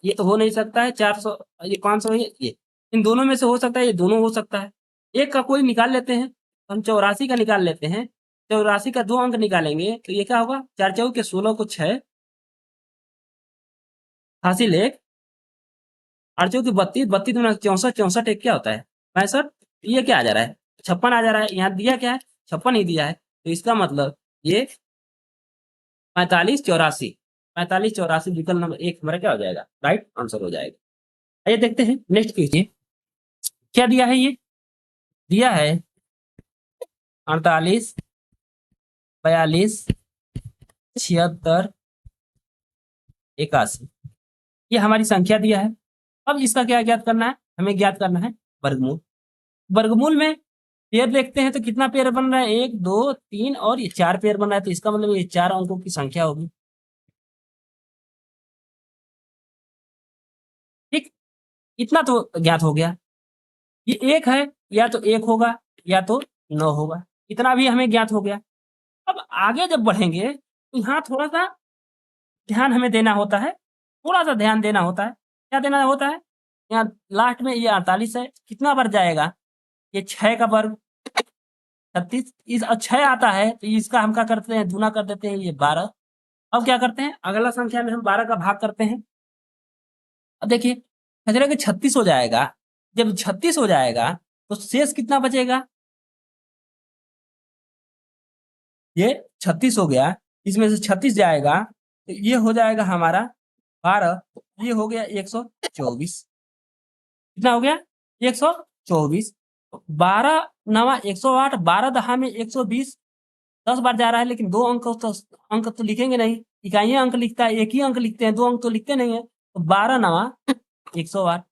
ये तो हो नहीं सकता है, 400 ये 500 है, ये इन दोनों में से हो सकता है, ये दोनों हो सकता है, एक का कोई निकाल लेते हैं, हम 84 का निकाल लेते हैं। 84 का 2 अंक निकालेंगे, तो ये क्या होगा 4 चौके के 16 को 6, हासिल 1, 8 चौके 32, 32 दूना 64, 64 एक क्या होता है 65, ये क्या आ जा रहा है 56 आ जा रहा है, यहाँ दिया क्या है 56 ही दिया है, तो इसका मतलब ये 45 84, 45 84 विकल्प नंबर 1 हमारा क्या हो जाएगा, राइट आंसर हो जाएगा। आइए देखते हैं नेक्स्ट कीजिए, क्या दिया है, ये दिया है 48 42 76 81, ये हमारी संख्या दिया है। अब इसका क्या ज्ञात करना है, हमें ज्ञात करना है वर्गमूल। वर्गमूल में पेयर देखते हैं तो कितना पेयर बन रहा है 1 2 3 और ये 4 पेयर बन रहा है, तो इसका मतलब ये 4 अंकों की संख्या होगी, ठीक। इतना तो ज्ञात हो गया, ये 1 है, या तो 1 होगा या तो 9 होगा, इतना भी हमें ज्ञात हो गया। अब आगे जब बढ़ेंगे तो यहाँ थोड़ा-सा ध्यान हमें देना होता है, थोड़ा-सा ध्यान देना होता है। क्या देना होता है? यहाँ लास्ट में ये 48 है, कितना बार जाएगा? ये 6 का वर्ग 36, इस 6 आता है तो इसका हम क्या करते हैं, गुना कर देते हैं, ये 12। अब क्या करते हैं, अगला संख्या में हम 12 का भाग करते हैं। अब देखिए कचरे के 36 हो जाएगा, जब 36 हो जाएगा तो शेष कितना बचेगा? ये 36 हो गया, इसमें से 36 जाएगा तो ये हो जाएगा हमारा 12, ये हो गया 124। कितना हो गया 124। 12 नवा 108, 12 दहा में 120, 10 बार जा रहा है, लेकिन दो अंक तो लिखेंगे नहीं, इकाइयां अंक लिखता है, एक ही अंक लिखते हैं, दो अंक तो लिखते नहीं है। तो 12 नवा 108,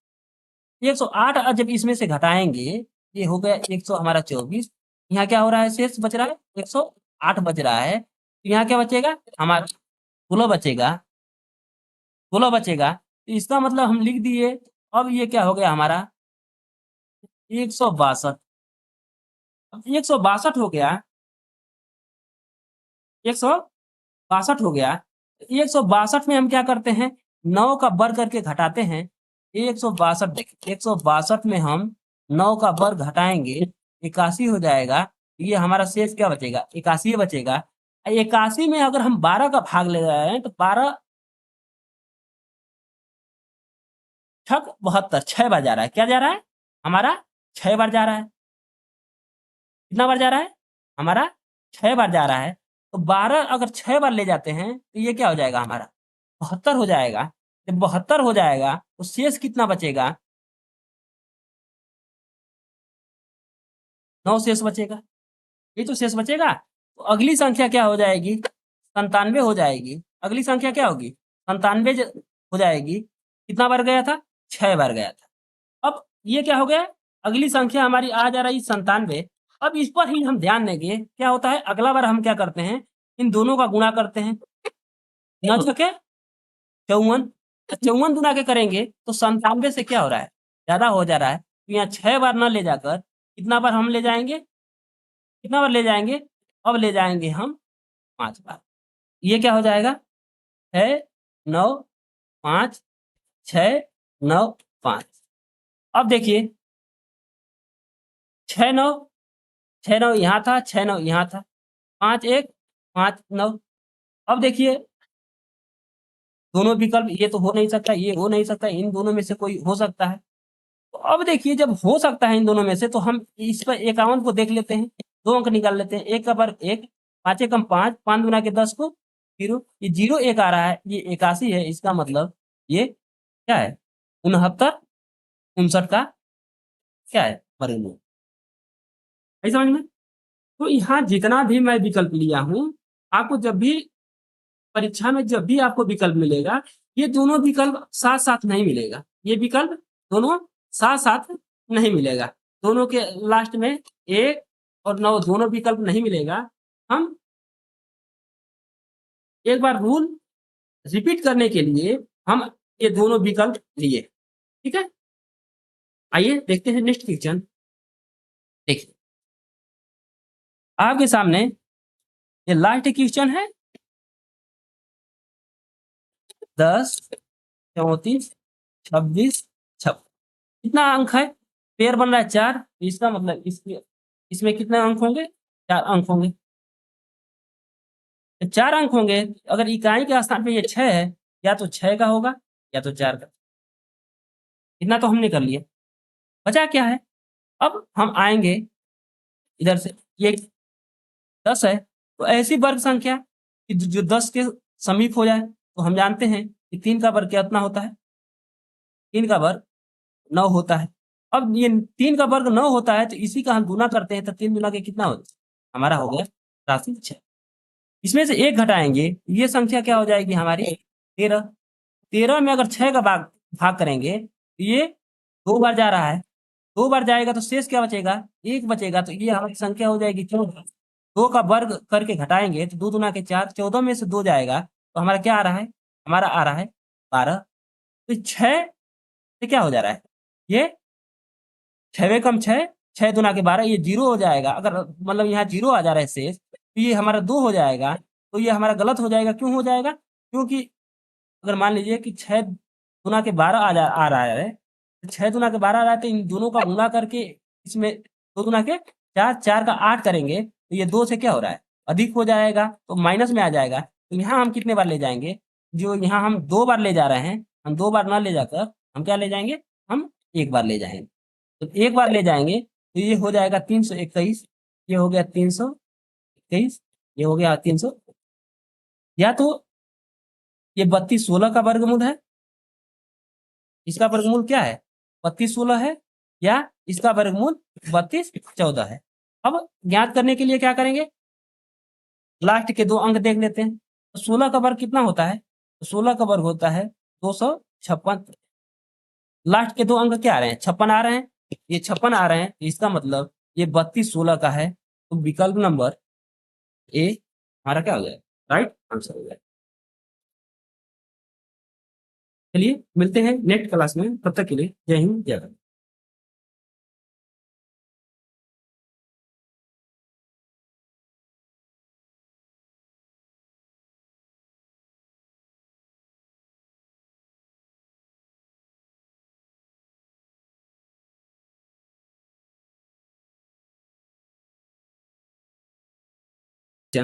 108 जब इसमें से घटाएंगे ये हो गया 100 हमारा 24। यहाँ क्या हो रहा है, शेष बच रहा है 108 बच रहा है। तो यहाँ क्या बचेगा हमारा 16 बचेगा, 16 बचेगा। तो इसका मतलब हम लिख दिए। अब ये क्या हो गया हमारा 162। 162 हो गया, 162 हो गया। 162 में हम क्या करते हैं, 9 का वर्ग करके घटाते हैं। 162 देखिए, 162 में हम 9 का वर्ग घटाएंगे 81 हो जाएगा। ये हमारा शेष क्या बचेगा 81 बचेगा। 81 में अगर हम 12 का भाग ले रहे हैं तो 12 छक 72, 6 बार जा रहा है। क्या जा रहा है हमारा 6 बार जा रहा है। कितना बार जा रहा है हमारा 6 बार जा रहा है। तो 12 अगर 6 बार ले जाते हैं तो ये क्या हो जाएगा हमारा 72 हो जाएगा। जब 72 हो जाएगा तो शेष कितना बचेगा 9 शेष बचेगा। ये तो शेष बचेगा। तो अगली संख्या क्या हो जाएगी 97 हो जाएगी। अगली संख्या क्या होगी 97 हो जाएगी। कितना बार गया था 6 बार गया था। अब ये क्या हो गया अगली संख्या हमारी आ जा रही 97। अब इस पर ही हम ध्यान देंगे क्या होता है। अगला बार हम क्या करते हैं इन दोनों का गुणा करते हैं। 9 छके 54, 54 गुना के करेंगे तो 97 से क्या हो रहा है ज्यादा हो जा रहा है। तो यहाँ 6 बार न ले जाकर कितना बार हम ले जाएंगे, कितना बार ले जाएंगे, अब ले जाएंगे हम 5 बार। ये क्या हो जाएगा 6 9 5 6 9 5। अब देखिए 6 9 6 9 यहाँ था, 6 9 यहाँ था, 5 1 5 9। अब देखिए दोनों विकल्प ये तो हो नहीं सकता, ये हो नहीं सकता, इन दोनों में से कोई हो सकता है। तो अब देखिए जब हो सकता है इन दोनों में से तो हम इस पर 51 को देख लेते हैं, 2 अंक निकाल लेते हैं। 1 का वर्ग 1, 5 एकम 5, 5 गुना के 10 को 0, ये 0 1 आ रहा है, ये 81 है। इसका मतलब ये क्या है 69 59 का क्या है वर्गमूल। है समझ में। तो यहाँ जितना भी मैं विकल्प लिया हूँ, आपको जब भी परीक्षा में जब भी आपको विकल्प मिलेगा, ये दोनों विकल्प साथ साथ नहीं मिलेगा। ये विकल्प दोनों साथ साथ नहीं मिलेगा। दोनों के लास्ट में 1 और 9 दोनों विकल्प नहीं मिलेगा। हम एक बार रूल रिपीट करने के लिए हम ये दोनों विकल्प लिए। ठीक है, आइए देखते हैं नेक्स्ट क्वेश्चन। देखिए आपके सामने ये लास्ट क्वेश्चन है 10 34 26 26। कितना अंक है पेयर बन रहा है 4। इसका मतलब इसमें कितने अंक होंगे 4 अंक होंगे। 4 अंक होंगे। अगर इकाई के स्थान पे ये 6 है, या तो 6 का होगा या तो 4 का। इतना तो हमने कर लिया। बचा क्या है, अब हम आएंगे इधर से। ये 10 है तो ऐसी वर्ग संख्या कि जो 10 के समीप हो जाए। तो हम जानते हैं कि 3 का वर्ग कितना होता है, 3 का वर्ग 9 होता है। अब ये 3 का वर्ग 9 होता है तो इसी का हम गुना करते हैं तो 3 गुना के कितना होता है हमारा हो गया राशि 6। इसमें से 1 घटाएंगे, ये संख्या क्या हो जाएगी हमारी 13। 13 में अगर 6 का भाग भाग करेंगे तो ये 2 बार जा रहा है, 2 बार जाएगा तो शेष क्या बचेगा 1 बचेगा। तो ये हमारी संख्या हो जाएगी 14। 2 का वर्ग करके घटाएंगे तो 2 दूना के 4, 14 में से 2 जाएगा तो हमारा क्या आ रहा है, हमारा आ रहा है 12। तो 6 से क्या हो जा रहा है, ये 6 कम 6, 6 दूना के 12, ये 0 हो जाएगा। अगर मतलब यहाँ 0 आ जा रहा है शेष तो ये हमारा 2 हो जाएगा। तो ये हमारा गलत हो जाएगा। क्यों हो जाएगा, क्योंकि अगर मान लीजिए कि 6 गुना के 12 आ रहा है, 6 गुना के 12 आ रहा है तो इन दोनों का गुना करके इसमें 2 गुना के 4, 4 का 8 करेंगे तो ये 2 से क्या हो रहा है अधिक हो जाएगा, तो माइनस में आ जाएगा। तो यहाँ हम कितने बार ले जाएंगे, जो यहाँ हम 2 बार ले जा रहे हैं, हम 2 बार ना ले जाकर हम क्या ले जाएंगे, हम 1 बार ले जाएंगे। तो 1 बार ले जाएंगे तो ये हो जाएगा 321, ये हो गया 321। ये हो गया 300, या तो ये 32 16 का वर्गमूल है, इसका वर्गमूल क्या है 32 16 है, या इसका वर्गमूल 32 14 है। अब ज्ञात करने के लिए क्या करेंगे, लास्ट के 2 अंक देख लेते हैं। तो 16 का वर्ग कितना होता है, तो 16 का वर्ग होता है 256। लास्ट के 2 अंक क्या आ रहे हैं, 56 आ रहे हैं, ये 56 आ रहे हैं, इसका मतलब ये 32 16 का है। तो विकल्प नंबर ए हमारा क्या हो जाए, राइट आंसर हो जाए। चलिए मिलते हैं नेक्स्ट क्लास में, तब तक के लिए जय हिंद जय भारत।